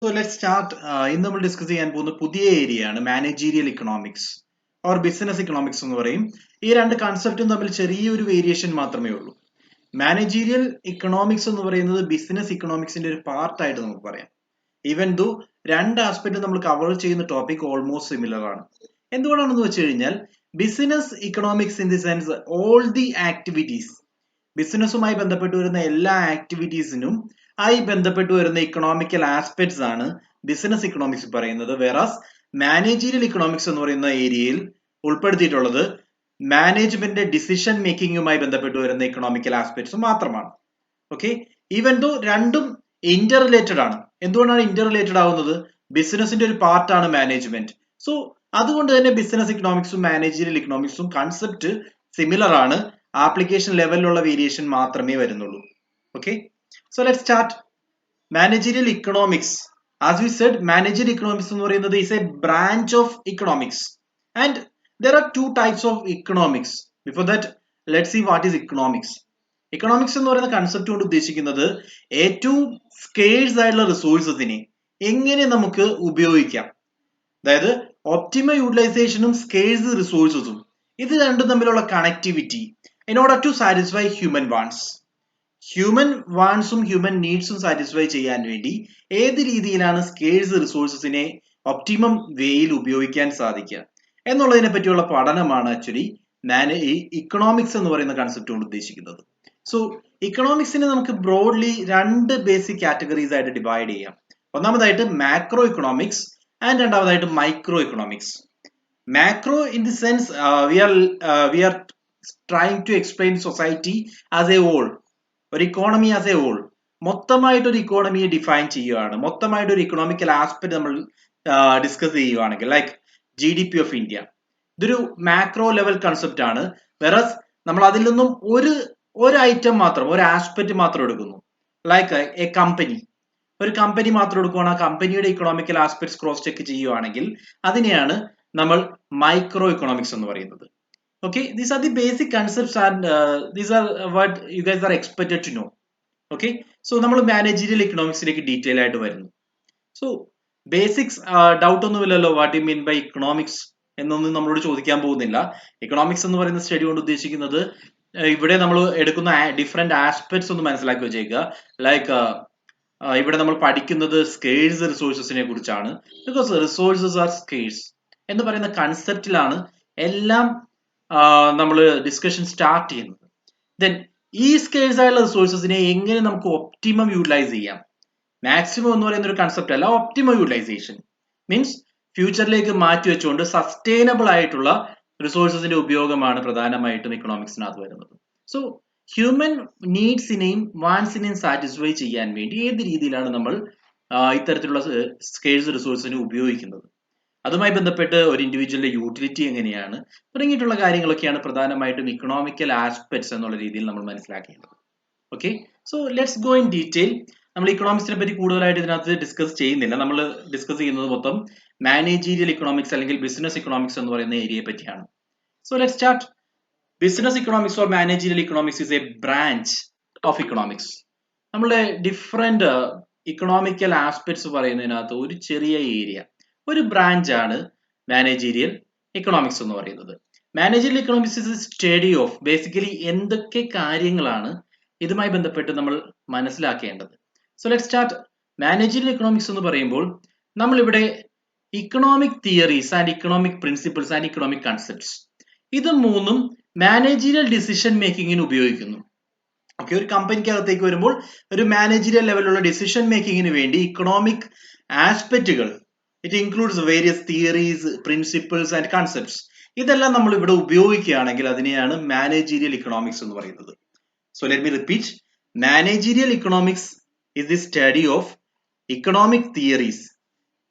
So let's start. ഇന്ന് നമ്മൾ discuss ചെയ്യാൻ പോകുന്ന പുതിയ ഏരിയ ആണ് managerial economics or business economics എന്ന് പറയും. ഈ രണ്ട് കൺസെപ്റ്റും തമ്മിൽ ചെറിയൊരു വേരിയേഷൻ മാത്രമേ ഉള്ളൂ. മാനേജീരിയൽ ഇക്കണോമിക്സ് എന്ന് പറയുന്നത് ബിസിനസ് ഇക്കണോമിക്സിന്റെ ഒരു പാർട്ടായിട്ട് നമുക്ക് പറയാം. ഈവൻ ദോ രണ്ട് ആസ്പെക്ട് നമ്മൾ കവർ ചെയ്യുന്ന ടോപ്പിക് ഓൾമോസ്റ്റ് സിമിലർ ആണ്. എന്തുകൊണ്ടാണെന്ന് വെച്ച് കഴിഞ്ഞാൽ business economics in the sense all the activities, ബിസിനസ്സുമായി ബന്ധപ്പെട്ട് വരുന്ന എല്ലാ ആക്ടിവിറ്റീസിനും ആയി ബന്ധപ്പെട്ട് വരുന്ന ഇക്കണോമിക്കൽ ആസ്പെക്ട്സ് ആണ് ബിസിനസ് ഇക്കണോമിക്സ് പറയുന്നത്. വേറാസ് മാനേജീരിയൽ ഇക്കണോമിക്സ് എന്ന് പറയുന്ന ഏരിയയിൽ ഉൾപ്പെടുത്തിയിട്ടുള്ളത് മാനേജ്മെന്റ് ഡിസിഷൻ മേക്കിങ്ങുമായി ബന്ധപ്പെട്ട് വരുന്ന ഇക്കണോമിക്കൽ ആസ്പെക്ട്സ് മാത്രമാണ്. ഓക്കെ, ഈവൻ ദോ രണ്ടും ഇന്റർ റിലേറ്റഡ് ആണ്. എന്തുകൊണ്ടാണ് ഇന്റർ റിലേറ്റഡ് ആവുന്നത്? ബിസിനസിന്റെ ഒരു പാർട്ടാണ് മാനേജ്മെന്റ്. സോ അതുകൊണ്ട് തന്നെ ബിസിനസ് ഇക്കണോമിക്സും മാനേജീരിയൽ ഇക്കണോമിക്സും കൺസെപ്റ്റ് സിമിലർ ആണ്. ആപ്ലിക്കേഷൻ ലെവലിലുള്ള വേരിയേഷൻ മാത്രമേ വരുന്നുള്ളൂ. Okay, so let's start. Managerial economics, as we said, managerial economics എന്ന് പറയുന്നത് is a branch of economics and there are two types of economics. Before that, let's see what is economics. Economics എന്ന് പറയുന്ന concept കൊണ്ട് ഉദ്ദേശിക്കുന്നത് ഏറ്റവും scarce ആയിട്ടുള്ള റിസോഴ്സസിനെ എങ്ങനെ നമുക്ക് ഉപയോഗിക്കാം, അതായത് ഒപ്റ്റിമൽ യൂട്ടിലൈസേഷനും സ്കേഴ്സ് റിസോഴ്സസും, ഇത് രണ്ടും തമ്മിലുള്ള connectivity in order to satisfy human wants. Human വാൺസും ഹ്യൂമൻ നീഡ്സും സാറ്റിസ്ഫൈ ചെയ്യാൻ വേണ്ടി ഏത് രീതിയിലാണ് സ്കേഴ്സ് റിസോഴ്സസിനെ ഒപ്റ്റിമം വേയിൽ ഉപയോഗിക്കാൻ സാധിക്കുക എന്നുള്ളതിനെ പറ്റിയുള്ള പഠനമാണ് ആക്ച്വലി ഇക്കണോമിക്സ് എന്ന് പറയുന്ന കൺസെപ്റ്റ് കൊണ്ട് ഉദ്ദേശിക്കുന്നത്. സോ ഇക്കണോമിക്സിനെ നമുക്ക് ബ്രോഡ്ലി രണ്ട് ബേസിക് കാറ്റഗറീസ് ആയിട്ട് ഡിവൈഡ് ചെയ്യാം. ഒന്നാമതായിട്ട് മാക്രോ ഇക്കണോമിക്സ് ആൻഡ് രണ്ടാമതായിട്ട് micro economics. Macro in the sense we are trying to explain society as a whole, ഒരു ഇക്കോണമി ആസ് എ ഹോൾ, മൊത്തമായിട്ട് ഒരു ഇക്കോണമിയെ ഡിഫൈൻ ചെയ്യുകയാണ്, മൊത്തമായിട്ട് ഒരു ഇക്കണോമിക്കൽ ആസ്പെക്ട് നമ്മൾ ഡിസ്കസ് ചെയ്യുകയാണെങ്കിൽ ലൈക്ക് GDP ഓഫ് ഇന്ത്യ, ഇതൊരു മാക്രോ ലെവൽ കൺസെപ്റ്റ് ആണ്. വെറസ് നമ്മൾ അതിൽ നിന്നും ഒരു ഐറ്റം മാത്രം, ഒരു ആസ്പെക്ട് മാത്രം എടുക്കുന്നു, ലൈക്ക് എ കമ്പനി, ഒരു കമ്പനി മാത്രം എടുക്കുകയാണ്, ആ കമ്പനിയുടെ ഇക്കണോമിക്കൽ ആസ്പെക്ട്സ് ക്രോസ് ചെക്ക് ചെയ്യുകയാണെങ്കിൽ അതിനെയാണ് നമ്മൾ മൈക്രോ ഇക്കണോമിക്സ് എന്ന് പറയുന്നത്. Okay, these are the basic concepts and these are what you guys are expected to know. Okay, so നമ്മൾ മാനേജീരിയൽ ഇക്കണോമിക്സിലേക്ക് ഡീറ്റെയിൽ ആയിട്ട് വരുന്നു. സോ ബേസിക്സ് ഡൗട്ട് ഒന്നുമില്ലല്ലോ, what you mean by economics എന്നൊന്നും നമ്മളോട് ചോദിക്കാൻ പോകുന്നില്ല. ഇക്കണോമിക്സ് എന്ന് പറയുന്ന സ്റ്റഡി കൊണ്ട് ഉദ്ദേശിക്കുന്നത് ഇവിടെ നമ്മൾ എടുക്കുന്ന ഡിഫറെന്റ് ആസ്പെക്ട്സ് ഒന്ന് മനസ്സിലാക്കി വെച്ചേക്കുക. ലൈക്ക് ഇവിടെ നമ്മൾ പഠിക്കുന്നത് സ്കേഴ്സ് റിസോഴ്സസിനെ കുറിച്ചാണ്. ബിക്കോസ് റിസോഴ്സസ് ആർ സ്കേഴ്സ് എന്ന് പറയുന്ന കൺസെപ്റ്റിലാണ് എല്ലാം നമ്മൾ ഡിസ്കഷൻ സ്റ്റാർട്ട് ചെയ്യുന്നത്. ദെൻ ഈ സ്കേഴ്സ് ആയിട്ടുള്ള റിസോഴ്സസിനെ എങ്ങനെ നമുക്ക് ഒപ്റ്റിമം യൂട്ടിലൈസ് ചെയ്യാം, മാക്സിമം എന്ന് പറയുന്ന ഒരു കൺസെപ്റ്റ് അല്ല, ഒപ്റ്റിമം യൂട്ടിലൈസേഷൻ മീൻസ് ഫ്യൂച്ചറിലേക്ക് മാറ്റി വെച്ചുകൊണ്ട് സസ്റ്റൈനബിൾ ആയിട്ടുള്ള റിസോഴ്സസിന്റെ ഉപയോഗമാണ് പ്രധാനമായിട്ടും ഇക്കണോമിക്സിനകത്ത് വരുന്നത്. സോ ഹ്യൂമൻ നീഡ്സിനെയും വാൻസിനെയും സാറ്റിസ്ഫൈ ചെയ്യാൻ വേണ്ടി ഏത് രീതിയിലാണ് നമ്മൾ ഇത്തരത്തിലുള്ള സ്കേഴ്സ് റിസോഴ്സിനെ ഉപയോഗിക്കുന്നത്, അതുമായി ബന്ധപ്പെട്ട് ഒരു ഇൻഡിവിജ്വലിന്റെ യൂട്ടിലിറ്റി എങ്ങനെയാണ് തുടങ്ങിയിട്ടുള്ള കാര്യങ്ങളൊക്കെയാണ് പ്രധാനമായിട്ടും ഇക്കണോമിക്കൽ ആസ്പെക്ട്സ് എന്നുള്ള രീതിയിൽ നമ്മൾ മനസ്സിലാക്കേണ്ടത്. Okay, so let's go in detail. നമ്മൾ ഇക്കണോമിക്സിനെ പറ്റി കൂടുതലായിട്ട് ഇതിനകത്ത് ഡിസ്കസ് ചെയ്യുന്നില്ല. നമ്മൾ ഡിസ്കസ് ചെയ്യുന്നത് മൊത്തം മാനേജീരിയൽ ഇക്കണോമിക്സ് അല്ലെങ്കിൽ ബിസിനസ് ഇക്കണോമിക്സ് എന്ന് പറയുന്ന ഏരിയയെ പറ്റിയാണ്. So let's start. Business economics or managerial economics is A branch of economics. നമ്മളെ ഡിഫറെന്റ് ഇക്കണോമിക്കൽ ആസ്പെക്ട്സ് പറയുന്നതിനകത്ത് ഒരു ചെറിയ ഏരിയ, ഒരു ബ്രാഞ്ച് ആണ് മാനേജീരിയൽ ഇക്കണോമിക്സ് എന്ന് പറയുന്നത്. Managerial economics is study of basically എന്തൊക്കെ കാര്യങ്ങളാണ് ഇതുമായി ബന്ധപ്പെട്ട് നമ്മൾ മനസ്സിലാക്കേണ്ടത്. So let's start. Managerial economics എന്ന് പറയുമ്പോൾ നമ്മൾ ഇവിടെ economic theories and economic principles and economic concepts, ഇത് മൂന്നും മാനേജീരിയൽ ഡിസിഷൻ മേക്കിങ്ങിന് ഉപയോഗിക്കുന്നു. ഓക്കെ, ഒരു കമ്പനിക്കകത്തേക്ക് വരുമ്പോൾ ഒരു മാനേജീരിയൽ ലെവലിലുള്ള ഡിസിഷൻ മേക്കിങ്ങിന് വേണ്ടി ഇക്കണോമിക് ആസ്പെക്റ്റുകൾ, it includes various theories, principles and concepts, ഇതെല്ലാം നമ്മൾ ഇവിടെ ഉപയോഗിക്കുകയാണെങ്കിൽ അതിനെയാണ് മാനേജീരിയൽ ഇക്കണോമിക്സ് എന്ന് പറയുന്നത്. So let me repeat. Managerial economics is the study of economic theories,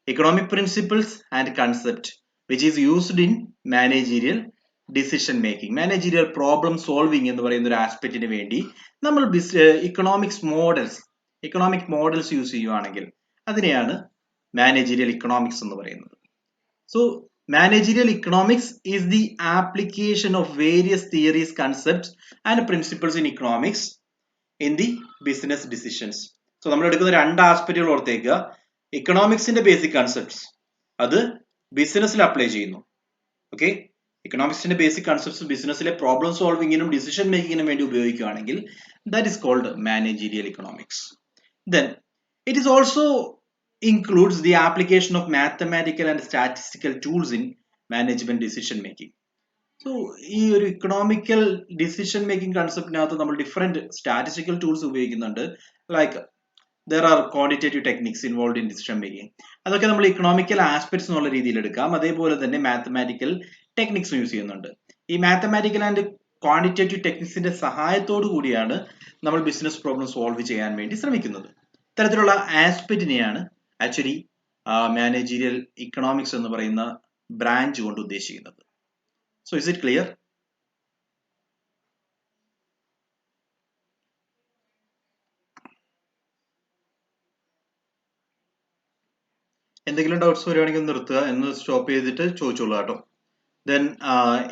economic principles and concept which is used in managerial decision making. Managerial problem solving എന്ന് പറയുന്ന ഒരു ആസ്പെക്റ്റിന് വേണ്ടി നമ്മൾ ഇക്കണോമിക് മോഡൽസ് യൂസ് ചെയ്യുകയാണെങ്കിൽ അതിനെയാണ് managerial economics എന്ന് പറയുന്നത്. So managerial economics is the application of various theories, concepts and principles in economics in the business decisions. So നമ്മൾ എടുക്കുന്ന രണ്ട് ആസ്പെക്റ്റുകൾ ഓർത്തേക്കുക. ഇക്കണോമിക്സിന്റെ ബേസിക് കൺസെപ്റ്റ്സ് അത് ബിസിനസ്സിൽ അപ്ലൈ ചെയ്യുന്നു. ഓക്കെ, ഇക്കണോമിക്സിന്റെ ബേസിക് കൺസെപ്റ്റ്സ് ബിസിനസ്സിലെ പ്രോബ്ലം സോൾവിങ്ങിനും ഡിസിഷൻ മേക്കിങ്ങിനും വേണ്ടി ഉപയോഗിക്കുകയാണെങ്കിൽ that is called managerial economics. Then it is also includes the application of mathematical and statistical tools in management decision making. So ഈ ഒരു ഇക്കണോമിക്കൽ ഡിസിഷൻ മേക്കിംഗ് കൺസെപ്റ്റിനകത്ത് നമ്മൾ ഡിഫറെന്റ് സ്റ്റാറ്റിസ്റ്റിക്കൽ ടൂൾസ് ഉപയോഗിക്കുന്നുണ്ട്. Like there are quantitative techniques involved in decision making. അതൊക്കെ നമ്മൾ economical aspects എന്നുള്ള രീതിയിൽ എടുക്കാം. അതേപോലെ തന്നെ മാത്തമാറ്റിക്കൽ ടെക്നിക്സ് യൂസ് ചെയ്യുന്നുണ്ട്. ഈ മാത്തമാറ്റിക്കൽ ആൻഡ് ക്വാണ്ടിറ്റേറ്റീവ് ടെക്നിക്സിന്റെ സഹായത്തോടു കൂടിയാണ് നമ്മൾ ബിസിനസ് പ്രോബ്ലം സോൾവ് ചെയ്യാൻ വേണ്ടി ശ്രമിക്കുന്നത്. ഇത്തരത്തിലുള്ള ആസ്പെക്റ്റിനെയാണ് ആക്ച്വലി മാനേജീരിയൽ ഇക്കണോമിക്സ് എന്ന് പറയുന്ന ബ്രാഞ്ച് കൊണ്ട് ഉദ്ദേശിക്കുന്നത്. So is it clear? എന്തെങ്കിലും ഡൗട്ട്സ് വരുവാണെങ്കിൽ നിർത്തുക, എന്ന് സ്റ്റോപ്പ് ചെയ്തിട്ട് ചോദിച്ചോളൂ കേട്ടോ. ദെൻ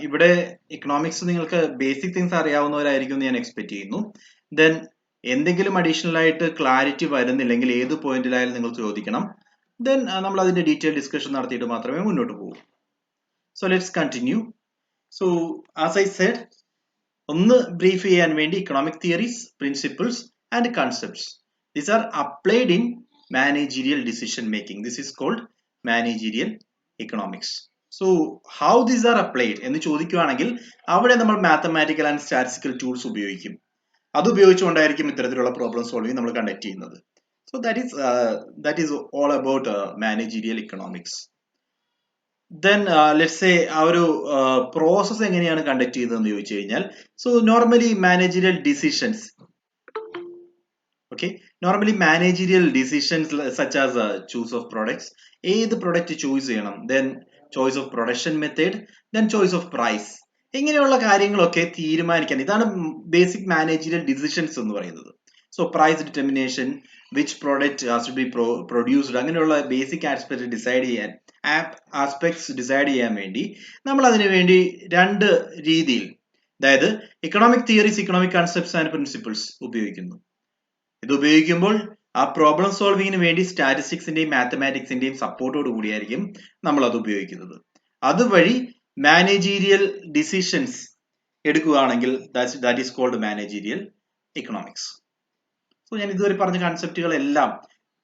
ഇവിടെ ഇക്കണോമിക്സ് നിങ്ങൾക്ക് ബേസിക് തിങ്സ് അറിയാവുന്നവരായിരിക്കും എന്ന് ഞാൻ എക്സ്പെക്ട് ചെയ്യുന്നു. ദെൻ എന്തെങ്കിലും അഡീഷണൽ ആയിട്ട് ക്ലാരിറ്റി വരുന്നില്ലെങ്കിൽ ഏത് പോയിന്റിലായാലും നിങ്ങൾ ചോദിക്കണം. ദെൻ നമ്മൾ അതിന്റെ ഡീറ്റെയിൽ ഡിസ്കഷൻ നടത്തിയിട്ട് മാത്രമേ മുന്നോട്ട് പോകൂ. So let's continue. So as I said, ഒന്ന് ബ്രീഫ് ചെയ്യാൻ വേണ്ടി economic theories, principles and concepts, these are applied in managerial decision making. This is called managerial economics. So how these are applied എന്ന് ചോദിക്കുകയാണെങ്കിൽ അവിടെ നമ്മൾ മാത്തമാറ്റിക്കൽ ആൻഡ് സ്റ്റാറ്റിസ്റ്റിക്കൽ ടൂൾസ് ഉപയോഗിക്കും. അത് ഉപയോഗിച്ചുകൊണ്ടായിരിക്കും ഇത്തരത്തിലുള്ള പ്രോബ്ലം സോൾവിങ് നമ്മൾ കണ്ടക്ട് ചെയ്യുന്നത്. So that is all about managerial economics. Then let's say ആ ഒരു പ്രോസസ് എങ്ങനെയാണ് കണ്ടക്ട് ചെയ്തതെന്ന് ചോദിച്ചു കഴിഞ്ഞാൽ, so normally managerial decisions, okay, normally managerial decisions such as choose of products, ഏത് പ്രൊഡക്റ്റ് ചൂസ് ചെയ്യണം, then choice of production method, then choice of price, ഇങ്ങനെയുള്ള കാര്യങ്ങളൊക്കെ തീരുമാനിക്കാൻ ഇതാണ് ബേസിക് മാനേജറിയൽ ഡിസിഷൻസ് എന്ന് പറയുന്നത്. So price determination, which product has to be produced, അങ്ങനെയുള്ള basic aspects decide ചെയ്യാൻ വേണ്ടി നമ്മൾ അതിനു വേണ്ടി രണ്ട് രീതിയിൽ, അതായത് economic theories, economic concepts and principles ഉപയോഗിക്കുന്നു. ഇത് ഉപയോഗിക്കുമ്പോൾ ആ പ്രോബ്ലം സോൾവിങ്ങിന് വേണ്ടി സ്റ്റാറ്റിസ്റ്റിക്സിന്റെയും മാത്തമാറ്റിക്സിന്റെയും സപ്പോർട്ടോട് കൂടിയായിരിക്കും നമ്മൾ അത് ഉപയോഗിക്കുന്നത്. അതുവഴി മാനേജീരിയൽ ഡിസിഷൻസ് എടുക്കുകയാണെങ്കിൽ that is called managerial economics. So ഞാൻ ഇതുവരെ പറഞ്ഞ കൺസെപ്റ്റുകളെല്ലാം,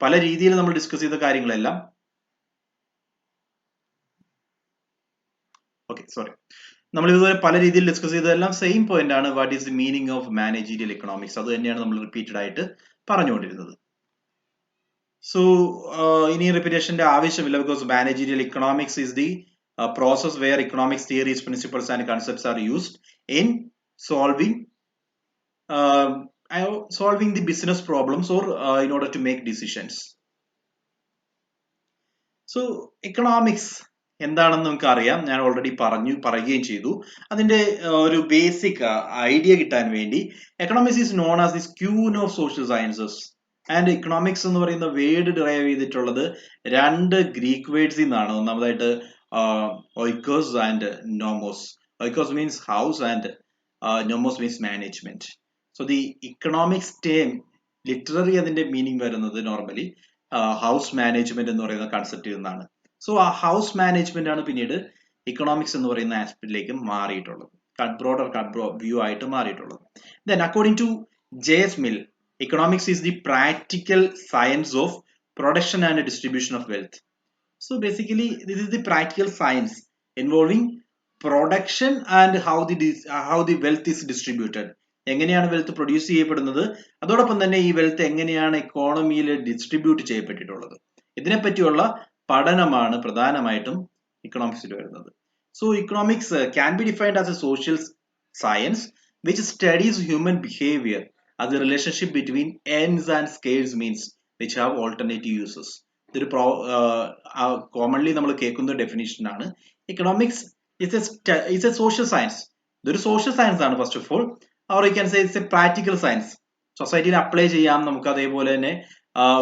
പല രീതിയിൽ നമ്മൾ ഡിസ്കസ് ചെയ്ത കാര്യങ്ങളെല്ലാം, നമ്മൾ ഇതുവരെ പല രീതിയിൽ ഡിസ്കസ് ചെയ്തതെല്ലാം സെയിം പോയിന്റ് ആണ്. What is the meaning of managerial economics, അത് തന്നെയാണ് നമ്മൾ റിപ്പീറ്റഡ് ആയിട്ട് പറഞ്ഞുകൊണ്ടിരുന്നത്. സോ ഇനി റിപ്പീറ്റേഷന്റെ ആവശ്യമില്ല, because managerial economics is the process where economics theories, principles and concepts are used in solving the business problems or in order to make decisions. So economics എന്താണെന്ന് നമുക്ക് അറിയാം, ഞാൻ ഓൾറെഡി പറയുകയും ചെയ്തു. അതിന്റെ ഒരു ബേസിക് ഐഡിയ കിട്ടാൻ വേണ്ടി, economics is known as the queen of social sciences. And economics എന്ന് പറയുന്ന വേർഡ് ഡിറൈവ് ചെയ്തിട്ടുള്ളത് രണ്ട് ഗ്രീക്ക് വേർഡ്സിൽ നിന്നാണ്. ഒന്നാമതായിട്ട് oikos and nomos. Oikos means house and nomos means management. So the economics term literally അതിന്റെ meaning വരുന്നത് നോർമലി ഹൗസ് മാനേജ്മെന്റ് എന്ന് പറയുന്ന കൺസെപ്റ്റിൽ നിന്നാണ്. സോ ആ ഹൗസ് മാനേജ്മെന്റ് ആണ് പിന്നീട് ഇക്കണോമിക്സ് എന്ന് പറയുന്ന ആസ്പെക്റ്റിലേക്ക് മാറിയിട്ടുള്ളത്, ബ്രോഡർ വ്യൂ ആയിട്ട് മാറിയിട്ടുള്ളത്. Then according to J.S. Mill, economics is the practical science of production and distribution of wealth. So basically this is the practical science involving production and how the wealth is distributed. എങ്ങനെയാണ് wealth produce ചെയ്യപ്പെടുന്നത്, അതോടൊപ്പം തന്നെ ഈ wealth എങ്ങനെയാണ് ഇക്കോണമിയിൽ distribute ചെയ്യപ്പെട്ടിട്ടുള്ളത്, ഇതിനെപ്പറ്റിയുള്ള പഠനമാണ് പ്രധാനമായിട്ടും ഇക്കണോമിക്സിൽ വരുന്നത്. So economics can be defined as A social science which studies human behavior as a relationship between ends and scales means which have alternative uses. ഇതൊരു കോമൺലി നമ്മൾ കേൾക്കുന്ന ഡെഫിനിഷൻ ആണ്. Economics is a social science. ഇതൊരു social science ആണ് first of all, or you can say it's a practical science. സൊസൈറ്റിയിൽ apply ചെയ്യാം നമുക്ക്. അതേപോലെ തന്നെ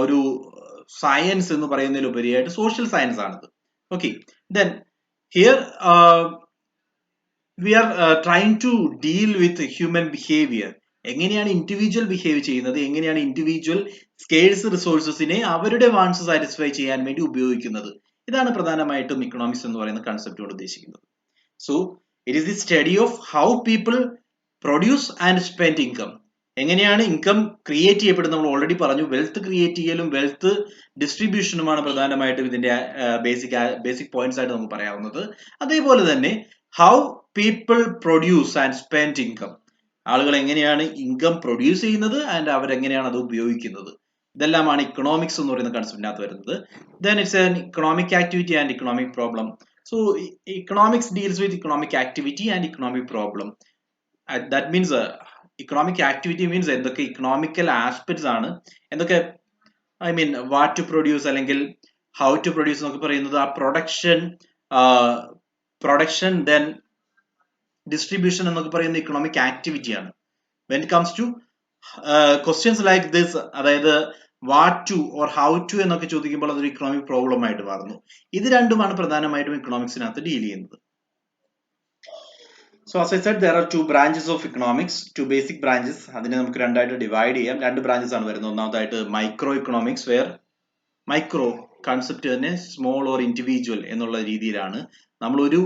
ഒരു സയൻസ് എന്ന് പറയുന്നതിലുപരിയായിട്ട് സോഷ്യൽ സയൻസ് ആണിത്. Okay, then here we are trying to deal with human behavior. എങ്ങനെയാണ് ഇൻഡിവിജ്വൽ ബിഹേവ് ചെയ്യുന്നത്, എങ്ങനെയാണ് ഇൻഡിവിജ്വൽ സ്കേഴ്സ് റിസോഴ്സസിനെ അവരുടെ വാണ്ട്സ് സാറ്റിസ്ഫൈ ചെയ്യാൻ വേണ്ടി ഉപയോഗിക്കുന്നത്. ഇതാണ് പ്രധാനമായിട്ടും ഇക്കണോമിക്സ് എന്ന് പറയുന്ന കൺസെപ്റ്റ് കൊണ്ട് ഉദ്ദേശിക്കുന്നത്. So it is the study of how people produce and spend income. എങ്ങനെയാണ് ഇൻകം ക്രിയേറ്റ് ചെയ്യപ്പെടുന്നത്? നമ്മൾ ഓൾറെഡി പറഞ്ഞു, വെൽത്ത് ക്രിയേറ്റ് ചെയ്യലും വെൽത്ത് ഡിസ്ട്രിബ്യൂഷനുമാണ് പ്രധാനമായിട്ടും ഇതിന്റെ ബേസിക് പോയിന്റ്സ് ആയിട്ട് നമുക്ക് പറയാവുന്നത്. അതേപോലെ തന്നെ how people produce and spend income. ആളുകൾ എങ്ങനെയാണ് ഇൻകം പ്രൊഡ്യൂസ് ചെയ്യുന്നത് ആൻഡ് അവരെങ്ങനെയാണ് അത് ഉപയോഗിക്കുന്നത്. ഇതെല്ലാമാണ് ഇക്കണോമിക്സ് എന്ന് പറയുന്ന കൺസെപ്റ്റിനകത്ത് വരുന്നത്. Then it's an economic activity and economic problem. So economics deals with economic activity and economic problem. That means economic activity means എന്തൊക്കെ ഇക്കണോമിക്കൽ ആസ്പെക്ട്സ് ആണ്, എന്തൊക്കെ I mean what to produce അല്ലെങ്കിൽ ഹൗ ടു പ്രൊഡ്യൂസ് എന്നൊക്കെ പറയുന്നത് ആ production then distribution എന്നൊക്കെ പറയുന്ന economic ആക്ടിവിറ്റിയാണ്. When it comes to questions like this, അതായത് what to or how to എന്നൊക്കെ ചോദിക്കുമ്പോൾ അതൊരു ഇക്കണോമിക് പ്രോബ്ലം ആയിട്ട് മാറുന്നു. ഇത് രണ്ടുമാണ് പ്രധാനമായിട്ടും ഇക്കണോമിക്സിനകത്ത് ഡീൽ ചെയ്യുന്നത്. So as I said, there are two branches of economics, two basic branches. അതിനെ നമുക്ക് രണ്ടായിട്ട് ഡിവൈഡ് ചെയ്യാം. രണ്ട് ബ്രാഞ്ചസ് ആണ് വരുന്നത്. ഒന്നാമതായിട്ട് micro economics, where micro concept തന്നെ സ്മോൾ ഓർ ഇൻഡിവിജ്വൽ എന്നുള്ള രീതിയിലാണ് നമ്മൾ ഒരു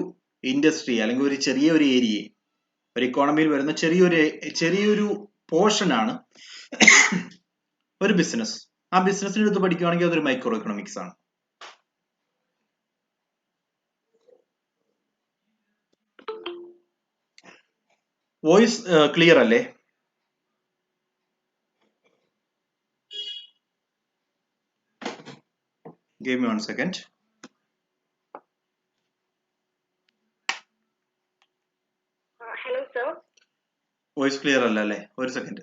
ഇൻഡസ്ട്രി അല്ലെങ്കിൽ ഒരു ചെറിയ ഒരു ഏരിയയെ, ഒരു ഇക്കോണമിയിൽ വരുന്ന ചെറിയൊരു പോർഷൻ ആണ് ഒരു ബിസിനസ്. ആ ബിസിനസിനെ എടുത്ത് പഠിക്കുകയാണെങ്കിൽ അതൊരു മൈക്രോ ഇക്കണോമിക്സ് ആണ്. വോയിസ് ക്ലിയർ അല്ലേ? Give me 1 second. Hello sir. Voice clear അല്ലേ? ഒരു സെക്കൻഡ്.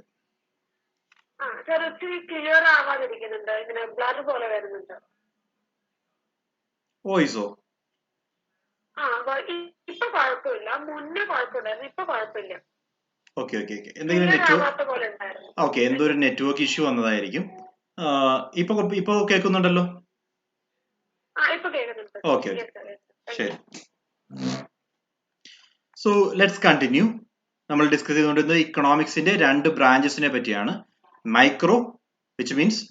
സർ ഒത്തിരി ക്ലിയർ ആവാതിരിക്കുന്നുണ്ട്, ഇങ്ങനെ ബ്ലർ പോലെ വരുന്നുണ്ട്. വോയിസോ? ഇപ്പൊ കുഴപ്പമില്ല, മുന്നേ കുഴപ്പമില്ലായിരുന്നു, ഇപ്പൊ കുഴപ്പമില്ല. ഓക്കെ എന്തോ ഒരു നെറ്റ്വർക്ക് ഇഷ്യൂ വന്നതായിരിക്കും. ഇപ്പൊ കേൾക്കുന്നുണ്ടല്ലോ? ഓക്കെ ശരി. So let's continue. നമ്മൾ ഡിസ്കസ് ചെയ്തുകൊണ്ടിരുന്നത് ഇക്കണോമിക്സിന്റെ രണ്ട് ബ്രാഞ്ചസിനെ പറ്റിയാണ്. മൈക്രോ വിച്ച് മീൻസ്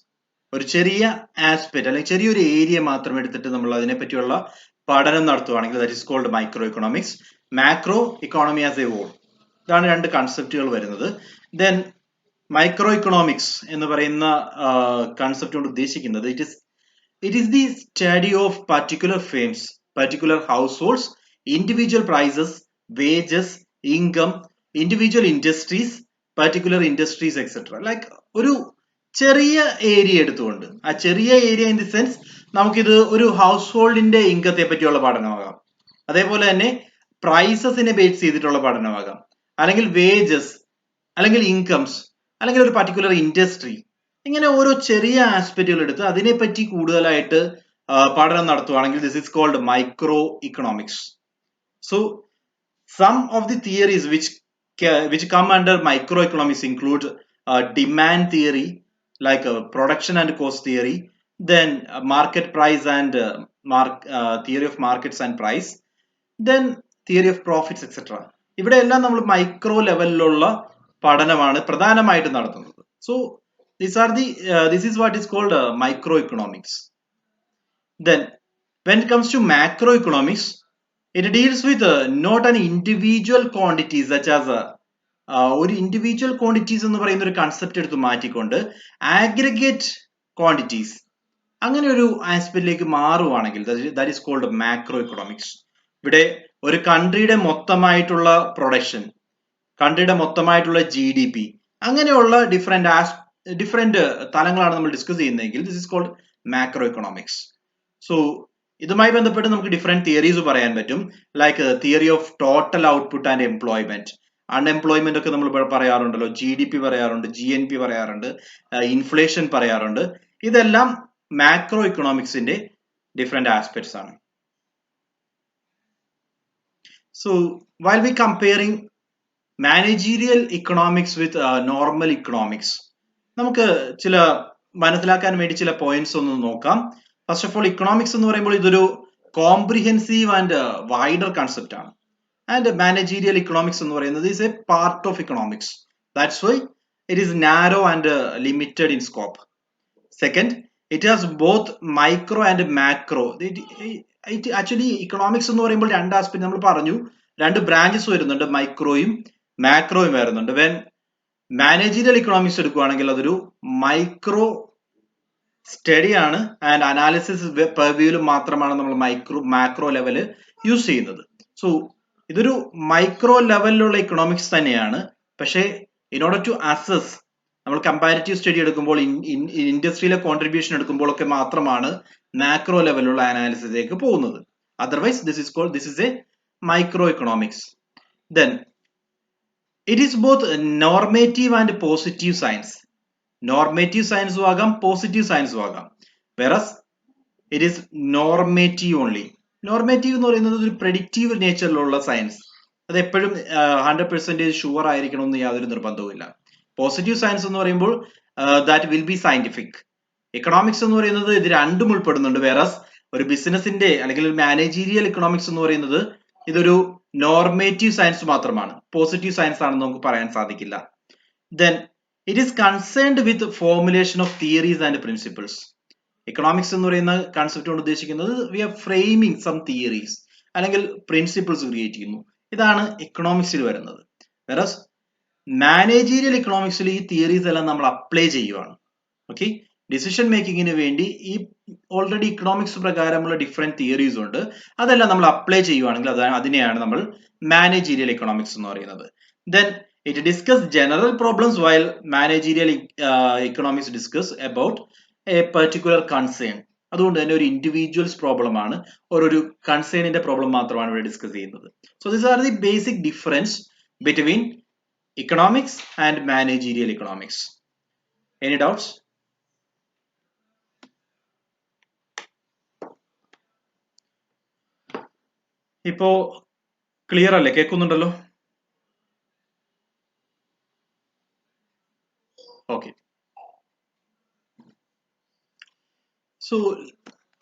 ഒരു ചെറിയ ആസ്പെക്ട് അല്ലെങ്കിൽ ചെറിയൊരു ഏരിയ മാത്രം എടുത്തിട്ട് നമ്മൾ അതിനെ പറ്റിയുള്ള പഠനം നടത്തുവാണെങ്കിൽ that is called micro economics. Macro economy as a whole, ഇതാണ് രണ്ട് കൺസെപ്റ്റുകൾ വരുന്നത്. ദെൻ മൈക്രോ ഇക്കണോമിക്സ് എന്ന് പറയുന്ന കൺസെപ്റ്റ് കൊണ്ട് ഉദ്ദേശിക്കുന്നത് it is the study of particular firms, particular households, individual prices, wages, income, individual industries, particular industries etcetera. Like ഒരു ചെറിയ area എടുത്തുകൊണ്ട്, ആ ചെറിയ ഏരിയ ഇൻ ദി സെൻസ് നമുക്കിത് ഒരു ഹൗസ് ഹോൾഡിന്റെ ഇൻകത്തെ പറ്റിയുള്ള പഠനമാകാം, അതേപോലെ തന്നെ പ്രൈസസിനെ ബേസ് ചെയ്തിട്ടുള്ള പഠനമാകാം, അല്ലെങ്കിൽ വേജസ്, അല്ലെങ്കിൽ ഇൻകംസ്, അല്ലെങ്കിൽ ഒരു പർട്ടിക്കുലർ ഇൻഡസ്ട്രി. ഇങ്ങനെ ഓരോ ചെറിയ ആസ്പെക്റ്റുകൾ എടുത്ത് അതിനെപ്പറ്റി കൂടുതലായിട്ട് പഠനം നടത്തുവാണെങ്കിൽ this is called micro economics. So some of the theories which come under microeconomics include demand theory, like production and cost theory, then market price and theory of markets and price, then theory of profits etc. ഇവിടെ എല്ലാം നമ്മൾ micro ലെവലിലുള്ള പഠനമാണ് പ്രധാനമായിട്ട് നടത്തുന്നത്. So this is what is called microeconomics. Then when it comes to macroeconomics, it deals with not an individual quantity such as ഒരു individual quantities എന്ന് പറയുന്ന ഒരു കൺസെപ്റ്റ് എടുത്ത് മാറ്റിക്കൊണ്ട് ആഗ്രിഗേറ്റ് ക്വാണ്ടിറ്റീസ് അങ്ങനെ ഒരു ആസ്പെക്റ്റിലേക്ക് മാറുവാണെങ്കിൽ that is called macro economics. ഇവിടെ ഒരു കൺട്രിയുടെ മൊത്തമായിട്ടുള്ള പ്രൊഡക്ഷൻ, കൺട്രിയുടെ മൊത്തമായിട്ടുള്ള GDP, അങ്ങനെയുള്ള ഡിഫറെന്റ് തലങ്ങളാണ് നമ്മൾ ഡിസ്കസ് ചെയ്യുന്നതെങ്കിൽ this is called macro economics. So ഇതുമായി ബന്ധപ്പെട്ട് നമുക്ക് ഡിഫറെന്റ് തിയറീസ് പറയാൻ പറ്റും, like theory of total output and employment. Unemployment ഒക്കെ നമ്മൾ പറയാറുണ്ടല്ലോ, GDP പറയാറുണ്ട്, GNP പറയാറുണ്ട്, ഇൻഫ്ലേഷൻ പറയാറുണ്ട്. ഇതെല്ലാം മാക്രോ ഇക്കണോമിക്സിന്റെ ഡിഫറെന്റ് ആസ്പെക്ട്സ് ആണ്. So while B comparing managerial economics with normal economics, നമുക്ക് ചില മനസ്സിലാക്കാൻ വേണ്ടി ചില പോയിന്റ്സ് ഒന്ന് നോക്കാം. ഫസ്റ്റ് ഓഫ് ഓൾ, ഇക്കണോമിക്സ് എന്ന് പറയുമ്പോൾ ഇതൊരു കോംപ്രിഹെൻസീവ് ആൻഡ് വൈഡർ കൺസെപ്റ്റ് ആണ്. ആൻഡ് മാനേജീരിയൽ ഇക്കണോമിക്സ് എന്ന് പറയുന്നത് is A part of economics. That's why it is narrow and limited in scope. Second, it has both micro and macro. It actually economics എന്ന് പറയുമ്പോൾ രണ്ട് aspect നമ്മൾ പറഞ്ഞു, രണ്ട് branches വരുന്നുണ്ട്, മൈക്രോയും മാക്രോയും വരുന്നുണ്ട്. വെൻ മാനേജീരിയൽ ഇക്കണോമിക്സ് എടുക്കുകയാണെങ്കിൽ അതൊരു മൈക്രോ സ്റ്റഡി ആണ് ആൻഡ് അനാലിസിസ് പെർവ്യൂവിൽ മാത്രമാണ് നമ്മൾ മാക്രോ ലെവല് യൂസ് ചെയ്യുന്നത്. സോ ഇതൊരു മൈക്രോ ലെവലിലുള്ള ഇക്കണോമിക്സ് തന്നെയാണ്. പക്ഷേ ഇൻ ഓർഡർ ടു അസസ് നമ്മൾ കമ്പാരിറ്റീവ് സ്റ്റഡി എടുക്കുമ്പോൾ ഇൻഡസ്ട്രിയിലെ കോൺട്രിബ്യൂഷൻ എടുക്കുമ്പോഴൊക്കെ മാത്രമാണ് മാക്രോ ലെവലിലുള്ള അനാലിസിസിലേക്ക് പോകുന്നത്. Otherwise this is A micro economics. Then it is both normative and positive science. Normative സയൻസും ആകാം, പോസിറ്റീവ് സയൻസും ആകാം. Versus it is normative only. Normative എന്ന് പറയുന്നത് ഒരു പ്രെഡിക്റ്റീവ് നേച്ചറിലുള്ള സയൻസ്. അത് എപ്പോഴും 100% ഷുവർ ആയിരിക്കണമെന്ന് യാതൊരു നിർബന്ധവുമില്ല. പോസിറ്റീവ് സയൻസ് എന്ന് പറയുമ്പോൾ that will B scientific. Economics എന്ന് പറയുന്നത് ഇത് രണ്ടും ഉൾപ്പെടുന്നുണ്ട്. വേറസ് ഒരു ബിസിനസിന്റെ അല്ലെങ്കിൽ ഒരു മാനേജീരിയൽ എക്കണോമിക്സ് എന്ന് പറയുന്നത് ഇതൊരു നോർമേറ്റീവ് സയൻസ് മാത്രമാണ്, പോസിറ്റീവ് സയൻസ് ആണെന്ന് നമുക്ക് പറയാൻ സാധിക്കില്ല. Then it is concerned with formulation of theories and principles. Economics എന്ന് പറയുന്ന കൺസെപ്റ്റ് കൊണ്ട് ഉദ്ദേശിക്കുന്നത് we are framing some theories അല്ലെങ്കിൽ പ്രിൻസിപ്പിൾസ് ക്രിയേറ്റ് ചെയ്യുന്നു. ഇതാണ് എക്കണോമിക്സിൽ വരുന്നത്. വേറസ് മാനേജീരിയൽ എക്കണോമിക്സിൽ ഈ തിയറീസ് എല്ലാം നമ്മൾ അപ്ലൈ ചെയ്യുവാണ്. ഓക്കെ, ഡിസിഷൻ മേക്കിങ്ങിന് വേണ്ടി ഈ ഓൾറെഡി ഇക്കണോമിക്സ് പ്രകാരമുള്ള ഡിഫറെന്റ് തിയറീസ് ഉണ്ട്, അതെല്ലാം നമ്മൾ അപ്ലൈ ചെയ്യുവാണെങ്കിൽ അതിനെയാണ് നമ്മൾ മാനേജീരിയൽ എക്കണോമിക്സ് എന്ന് പറയുന്നത്. Then it discuss general problems while managerial economics discuss about A particular concern. അതുകൊണ്ട് തന്നെ ഒരു ഇൻഡിവിജ്വൽസ് പ്രോബ്ലം ആണ്, ഒരു കൺസേണിന്റെ പ്രോബ്ലം മാത്രമാണ് ഇവിടെ ഡിസ്കസ് ചെയ്യുന്നത്. So this are the basic difference between economics and managerial economics. Any doubts? ഇപ്പോ ക്ലിയർ അല്ലേ? കേൾക്കുന്നുണ്ടല്ലോ? Okay. So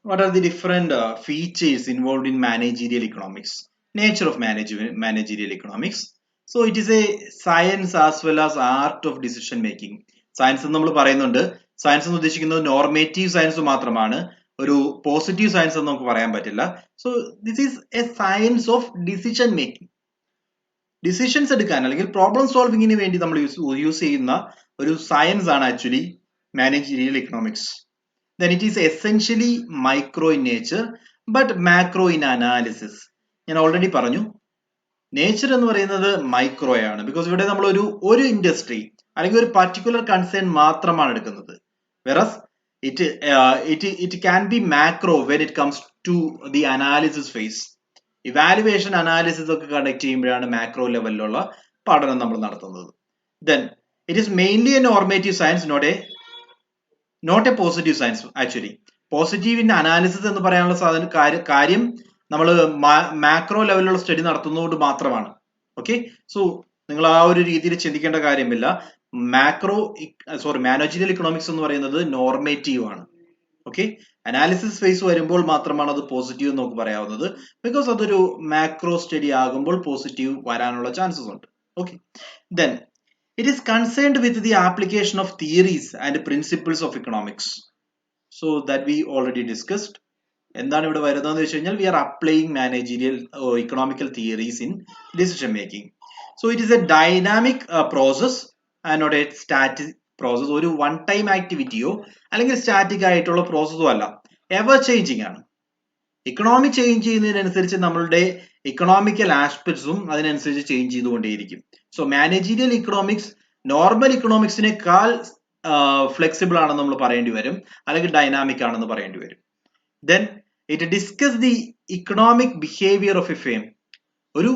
what are the different features involved in managerial economics? Nature of managerial economics. So it is a science as well as art of decision making. Science നമ്മൾ പറയുന്നുണ്ട്, science എന്ന് ഉദ്ദേശിക്കുന്നത് normative science മാത്രമാണ്, ഒരു positive science എന്ന് നമുക്ക് പറയാൻ പറ്റില്ല. So this is A science of decision making. Decisions എടുക്കാൻ അല്ലെങ്കിൽ പ്രോബ്ലം സോൾവിങ്ങിന് വേണ്ടി നമ്മൾ യൂസ് ചെയ്യുന്ന ഒരു സയൻസ് ആണ് actually managerial economics. Then it is essentially micro in nature but macro in analysis. ഞാൻ ഓൾറെഡി പറഞ്ഞു, നേച്ചർ എന്ന് പറയുന്നത് മൈക്രോയാണ്. ബിക്കോസ് ഇവിടെ നമ്മൾ ഒരു ഇൻഡസ്ട്രി അല്ലെങ്കിൽ ഒരു പർട്ടിക്കുലർ കൺസേൺ മാത്രമാണ് എടുക്കുന്നത്. Versus it can be macro when it comes to the analysis phase. Evaluation analysis ഒക്കെ കണ്ടക്ട് ചെയ്യുമ്പോഴാണ് മാക്രോ ലെവലിലുള്ള പഠനം നമ്മൾ നടത്തുന്നത്. Then it is mainly a normative science, not a positive science. Actually പോസിറ്റീവിന്റെ അനാലിസിസ് എന്ന് പറയാനുള്ള കാര്യം നമ്മൾ മാക്രോ ലെവലിലുള്ള സ്റ്റഡി നടത്തുന്നതുകൊണ്ട് മാത്രമാണ്. ഓക്കെ, സോ നിങ്ങൾ ആ ഒരു രീതിയിൽ ചിന്തിക്കേണ്ട കാര്യമില്ല. മാനേജീരിയൽ ഇക്കണോമിക്സ് എന്ന് പറയുന്നത് നോർമേറ്റീവ് ആണ്. ഓക്കെ, അനാലിസിസ് ഫേസ് വരുമ്പോൾ മാത്രമാണ് അത് പോസിറ്റീവ് എന്ന് നമുക്ക് പറയാവുന്നത്. ബിക്കോസ് അതൊരു മാക്രോ സ്റ്റഡി ആകുമ്പോൾ പോസിറ്റീവ് വരാനുള്ള ചാൻസസ് ഉണ്ട്. Okay, then it is concerned with the application of theories and principles of economics. So that we already discussed. എന്താണ് ഇവിടെ വരുന്നതെന്ന് വെച്ച് കഴിഞ്ഞാൽ we are applying managerial economical theories in decision making. So it is a dynamic process and not a static process. ഒരു one time ആക്ടിവിറ്റിയോ അല്ലെങ്കിൽ static ആയിട്ടുള്ള പ്രോസസ്സോ അല്ല, എവർ ചേഞ്ചിങ് ആണ്. ഇക്കണോമി ചേഞ്ച് ചെയ്യുന്നതിനനുസരിച്ച് നമ്മളുടെ ഇക്കണോമിക്കൽ ആസ്പെക്ട്സും അതിനനുസരിച്ച് ചേഞ്ച് ചെയ്തുകൊണ്ടേയിരിക്കും. സോ മാനേജീരിയൽ ഇക്കണോമിക്സ് നോർമൽ ഇക്കണോമിക്സിനേക്കാൾ ഫ്ലെക്സിബിൾ ആണെന്ന് നമ്മൾ പറയേണ്ടി വരും, അല്ലെങ്കിൽ ഡൈനാമിക് ആണെന്ന് പറയേണ്ടി വരും. Then it discuss the economic behaviour of a firm. ഒരു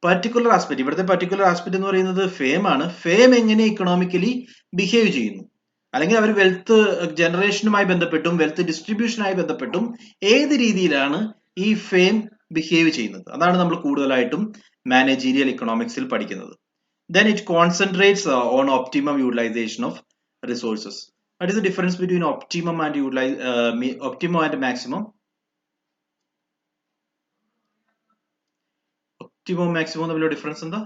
പർട്ടിക്കുലർ ആസ്പെക്ട്, ഇവിടുത്തെ പർട്ടിക്കുലർ ആസ്പെക്ട് എന്ന് പറയുന്നത് ഫേം ആണ്. ഫേം എങ്ങനെ ഇക്കണോമിക്കലി ബിഹേവ് ചെയ്യുന്നു, അല്ലെങ്കിൽ അവർ വെൽത്ത് ജനറേഷനുമായി ബന്ധപ്പെട്ടും വെൽത്ത് ഡിസ്ട്രിബ്യൂഷനുമായി ബന്ധപ്പെട്ടും ഏത് രീതിയിലാണ് ഈ ഫേം ബിഹേവ് ചെയ്യുന്നത്, അതാണ് നമ്മൾ കൂടുതലായിട്ടും മാനേജീരിയൽ ഇക്കണോമിക്സിൽ പഠിക്കുന്നത്. Then it concentrates on optimum utilization of resources. What is the difference between optimum and maximum? Optimum maximum തമ്മിലുള്ള ഡിഫറൻസ് എന്താ?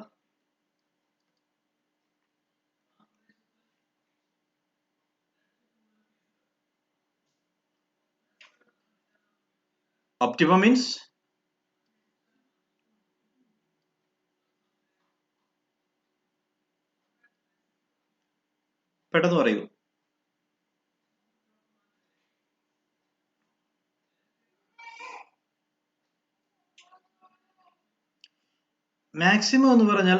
Optimum means പെട്ടെന്ന് പറയൂ. Maximum എന്ന് പറഞ്ഞാൽ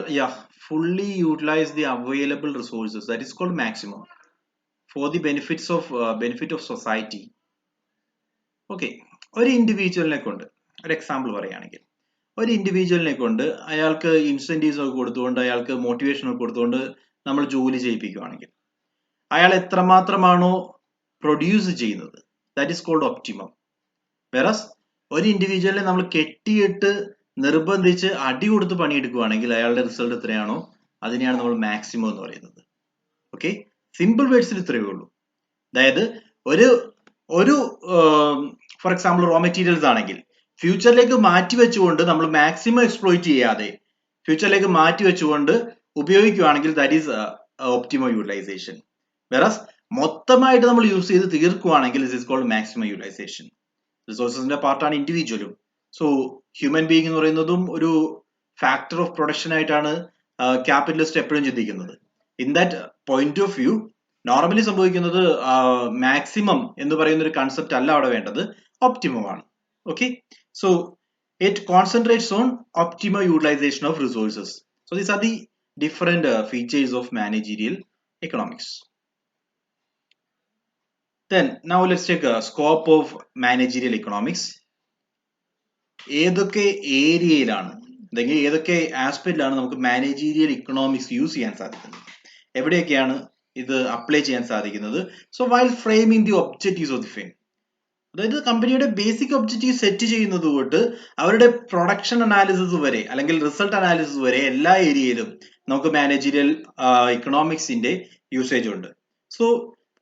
fully utilize the available resources. That is called maximum for the benefit of society. Okay, ഒരു ഇൻഡിവിജ്വലിനെ കൊണ്ട് ഒരു example പറയുകയാണെങ്കിൽ, ഒരു ഇൻഡിവിജ്വലിനെ കൊണ്ട് അയാൾക്ക് ഇൻസെന്റീവ്സ് ഒക്കെ കൊടുത്തുകൊണ്ട് അയാൾക്ക് മോട്ടിവേഷൻ ഒക്കെ കൊടുത്തുകൊണ്ട് നമ്മൾ ജോലി ചെയ്യിപ്പിക്കുകയാണെങ്കിൽ അയാൾ എത്രമാത്രമാണോ പ്രൊഡ്യൂസ് ചെയ്യുന്നത്, that is called optimum. Versus ഒരു ഇൻഡിവിജ്വലിനെ നമ്മൾ കെട്ടിയിട്ട് നിർബന്ധിച്ച് അടി കൊടുത്ത് പണിയെടുക്കുകയാണെങ്കിൽ അയാളുടെ റിസൾട്ട് എത്രയാണോ അതിനെയാണ് നമ്മൾ മാക്സിമം എന്ന് പറയുന്നത്. ഓക്കെ, സിമ്പിൾ വേർഡ്സിൽ ഇത്രയേ ഉള്ളൂ. അതായത് ഒരു ഫോർ എക്സാമ്പിൾ റോ മെറ്റീരിയൽസ് ആണെങ്കിൽ ഫ്യൂച്ചറിലേക്ക് മാറ്റി വെച്ചുകൊണ്ട് നമ്മൾ മാക്സിമം എക്സ്പ്ലോയിറ്റ് ചെയ്യാതെ ഫ്യൂച്ചറിലേക്ക് മാറ്റി വെച്ചുകൊണ്ട് ഉപയോഗിക്കുകയാണെങ്കിൽ that is optimum utilisation. Versus മൊത്തമായിട്ട് നമ്മൾ യൂസ് ചെയ്ത് തീർക്കുകയാണെങ്കിൽ this is called maximum utilisation. റിസോഴ്സസിന്റെ പാർട്ടാണ് ഇൻഡിവിജ്വലും. സോ ഹ്യൂമൻ ബീയിങ് എന്ന് പറയുന്നതും ഒരു ഫാക്ടർ ഓഫ് പ്രൊഡക്ഷൻ ആയിട്ടാണ് ക്യാപിറ്റലിസ്റ്റ് എപ്പോഴും ചിന്തിക്കുന്നത്. In that point of view normally സംഭവിക്കുന്നത് മാക്സിമം എന്ന് പറയുന്ന ഒരു കൺസെപ്റ്റ് അല്ല അവിടെ വേണ്ടത്, ഒപ്റ്റിമം ആണ്. Okay, so it concentrates on optimum utilisation of resources. So these are the different features of managerial economics. Then now let's take a scope of managerial economics. ഏതൊക്കെ ഏരിയയിലാണ് അല്ലെങ്കിൽ ഏതൊക്കെ ആസ്പെക്റ്റിലാണ് നമുക്ക് മാനേജീരിയൽ ഇക്കണോമിക്സ് യൂസ് ചെയ്യാൻ സാധിക്കുന്നത്, എവിടെയൊക്കെയാണ് ഇത് അപ്ലൈ ചെയ്യാൻ സാധിക്കുന്നത്? So while framing the objectives of the firm, അതായത് കമ്പനിയുടെ ബേസിക് ഒബ്ജക്റ്റീവ് സെറ്റ് ചെയ്യുന്നത് തൊട്ട് അവരുടെ പ്രൊഡക്ഷൻ അനാലിസിസ് വരെ അല്ലെങ്കിൽ റിസൾട്ട് അനാലിസിസ് വരെ എല്ലാ ഏരിയയിലും നമുക്ക് മാനേജീരിയൽ ഇക്കണോമിക്സിന്റെ യൂസേജ് ഉണ്ട്. So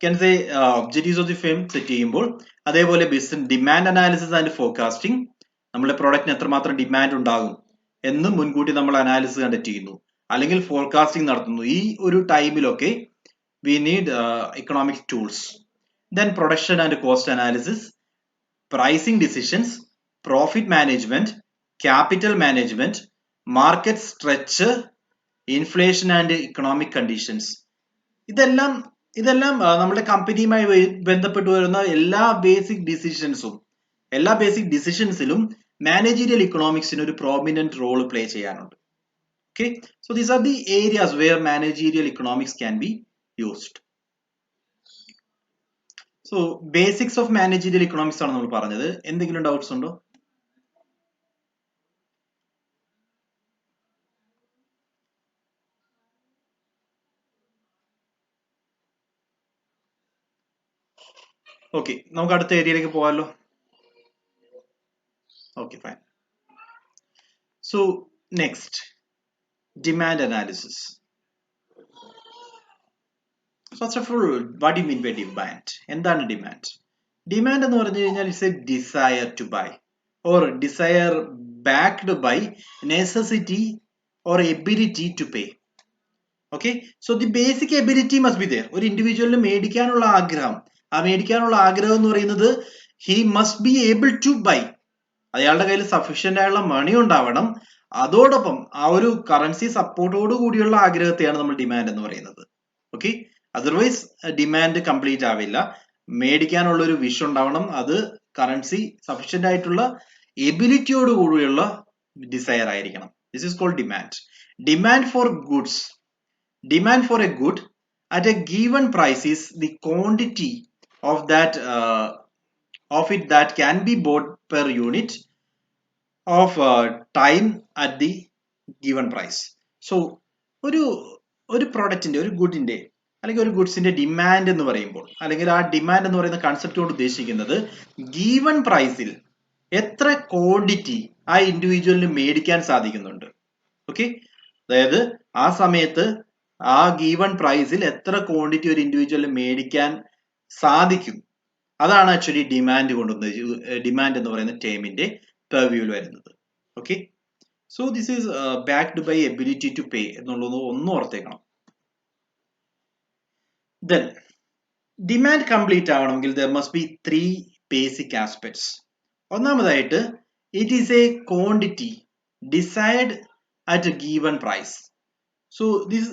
can say objectives of the firm set ചെയ്യുമ്പോൾ അതേപോലെ business demand analysis and forecasting, നമ്മുടെ പ്രോഡക്റ്റിന് എത്രമാത്രം ഡിമാൻഡ് ഉണ്ടാകും എന്ന് മുൻകൂട്ടി നമ്മൾ അനാലിസിസ് കണ്ടക്ട് ചെയ്യുന്നു അല്ലെങ്കിൽ ഫോർകാസ്റ്റിംഗ് നടത്തുന്നു. ഈ ഒരു ടൈമിലൊക്കെ we need economic tools. Then production and cost analysis, pricing decisions, profit management, capital management, market stretch, inflation and economic conditions. ഇതെല്ലാം നമ്മുടെ കമ്പനിയുമായി ബന്ധപ്പെട്ട് വരുന്ന എല്ലാ ബേസിക് ഡിസിഷൻസിലും മാനേജീരിയൽ ഇക്കണോമിക്സിന് ഒരു പ്രോമിനന്റ് റോൾ പ്ലേ ചെയ്യാനുണ്ട്. Okay, so these are the areas wear managerial economics can be used. So basics of managerial economics ആണ് നമ്മൾ പറഞ്ഞത്. എന്തെങ്കിലും ഡൗട്ട്സ് ഉണ്ടോ? ഓക്കെ, നമുക്ക് അടുത്ത ഏരിയയിലേക്ക് പോകാമല്ലോ. Okay, fine. So next, demand analysis. First of all, what do you mean by demand? എന്താണ് ഡിമാൻഡ്? ഡിമാൻഡ് എന്ന് പറഞ്ഞു കഴിഞ്ഞാൽ it's a desire to buy or desire backed by necessity or ability to pay. Okay, so the basic ability must be there. ഒരു ഇൻഡിവിജ്വലിന് മേടിക്കാനുള്ള ആഗ്രഹം, ആ മേടിക്കാനുള്ള ആഗ്രഹം എന്ന് പറയുന്നത് he must be able to buy. അയാളുടെ കയ്യിൽ സഫീഷ്യന്റ് ആയുള്ള മണി ഉണ്ടാവണം. അതോടൊപ്പം ആ ഒരു കറൻസി സപ്പോർട്ടോട് കൂടിയുള്ള ആഗ്രഹത്തെയാണ് നമ്മൾ ഡിമാൻഡ് എന്ന് പറയുന്നത്. ഓക്കെ, അതർവൈസ് ഡിമാൻഡ് കംപ്ലീറ്റ് ആവില്ല. മേടിക്കാനുള്ള ഒരു വിഷ് ഉണ്ടാവണം, അത് കറൻസി സഫീഷ്യന്റ് ആയിട്ടുള്ള എബിലിറ്റിയോട് കൂടിയുള്ള ഡിസയർ ആയിരിക്കണം. This is called demand. Demand for goods. Demand for a good at a given price is the quantity of it that can be bought per unit of time at the given price. So ഒരു പ്രോഡക്റ്റിന്റെ, ഒരു ഗുഡിന്റെ അല്ലെങ്കിൽ ഒരു ഗുഡ്സിന്റെ demand എന്ന് പറയുമ്പോൾ, അല്ലെങ്കിൽ ആ demand എന്ന് പറയുന്ന കൺസെപ്റ്റ് കൊണ്ട് ഉദ്ദേശിക്കുന്നത് ഗീവൺ പ്രൈസിൽ എത്ര ക്വാണ്ടിറ്റി ആ ഇൻഡിവിജ്വലിന് മേടിക്കാൻ സാധിക്കുന്നുണ്ട്. ഓക്കെ, അതായത് ആ സമയത്ത് ആ ഗീവൺ പ്രൈസിൽ എത്ര ക്വാണ്ടിറ്റി ഒരു ഇൻഡിവിജ്വലിന് മേടിക്കാൻ സാധിക്കും, അതാണ് ആക്ച്വലി ഡിമാൻഡ് എന്ന് പറയുന്ന ടേമിന്റെ പെർവ്യൂവിൽ വരുന്നത്. Okay, so this is backed by ability to pay എന്നുള്ളത് ഒന്നും ഓർത്തേക്കണം. ദെൻ ഡിമാൻഡ് കംപ്ലീറ്റ് ആവണമെങ്കിൽ there must be 3 basic aspects. ഒന്നാമതായിട്ട് it is a quantity desired at a given price. So this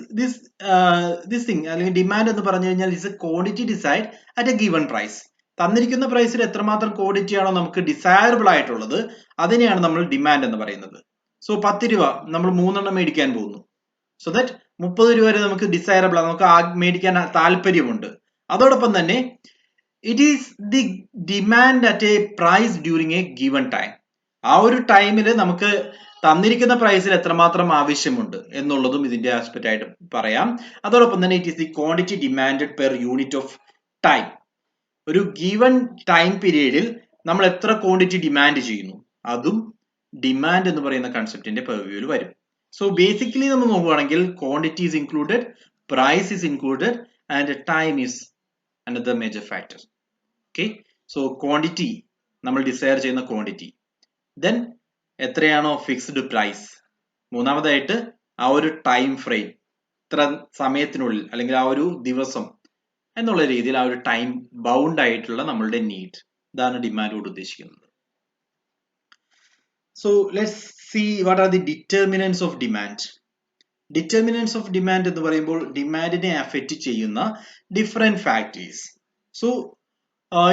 thing അല്ലെങ്കിൽ ഡിമാൻഡ് എന്ന് പറഞ്ഞു കഴിഞ്ഞാൽ is a quantity decide at a given price. തന്നിരിക്കുന്ന പ്രൈസിൽ എത്രമാത്രം ക്വാണ്ടിറ്റി ആണോ നമുക്ക് ഡിസയറബിൾ ആയിട്ടുള്ളത് അതിനെയാണ് നമ്മൾ ഡിമാൻഡ് എന്ന് പറയുന്നത്. സോ 10 രൂപ നമ്മൾ 3 എണ്ണം മേടിക്കാൻ പോകുന്നു. സോ ദാറ്റ് 30 രൂപ വരെ നമുക്ക് ഡിസയറബിൾ ആണ്, നമുക്ക് മേടിക്കാൻ താല്പര്യമുണ്ട്. അതോടൊപ്പം തന്നെ it is the demand at a price during a given time. ആ ഒരു ടൈമിൽ നമുക്ക് തന്നിരിക്കുന്ന പ്രൈസിൽ എത്രമാത്രം ആവശ്യമുണ്ട് എന്നുള്ളതും ഇതിന്റെ ആസ്പെക്ട് ആയിട്ട് പറയാം. അതോടൊപ്പം തന്നെ it is the quantity demanded per unit of time. ഒരു ഗീവൺ ടൈം പീരീഡിൽ നമ്മൾ എത്ര ക്വാണ്ടിറ്റി ഡിമാൻഡ് ചെയ്യുന്നു അതും ഡിമാൻഡ് എന്ന് പറയുന്ന കൺസെപ്റ്റിന്റെ പെർവ്യൂവിൽ വരും. സോ ബേസിക്കലി നമ്മൾ നോക്കുകയാണെങ്കിൽ quantity is included, price is included and time is another major factor. Okay, so quantity നമ്മൾ ഡിസയർ ചെയ്യുന്ന ക്വാണ്ടിറ്റി, ദെൻ എത്രയാണോ ഫിക്സ്ഡ് പ്രൈസ്, മൂന്നാമതായിട്ട് ആ ഒരു ടൈം ഫ്രെയിം, ഇത്ര സമയത്തിനുള്ളിൽ അല്ലെങ്കിൽ ആ ഒരു ദിവസം എന്നുള്ള രീതിയിൽ ആ ഒരു ടൈം ബൗണ്ട് ആയിട്ടുള്ള നമ്മളുടെ നീഡ്, ഇതാണ് ഡിമാൻഡ് കൊണ്ട് ഉദ്ദേശിക്കുന്നത്. So let's see what are the determinants of demand. Determinants of demand എന്ന് പറയുമ്പോൾ ഡിമാൻഡിനെ അഫക്റ്റ് ചെയ്യുന്ന different factors. So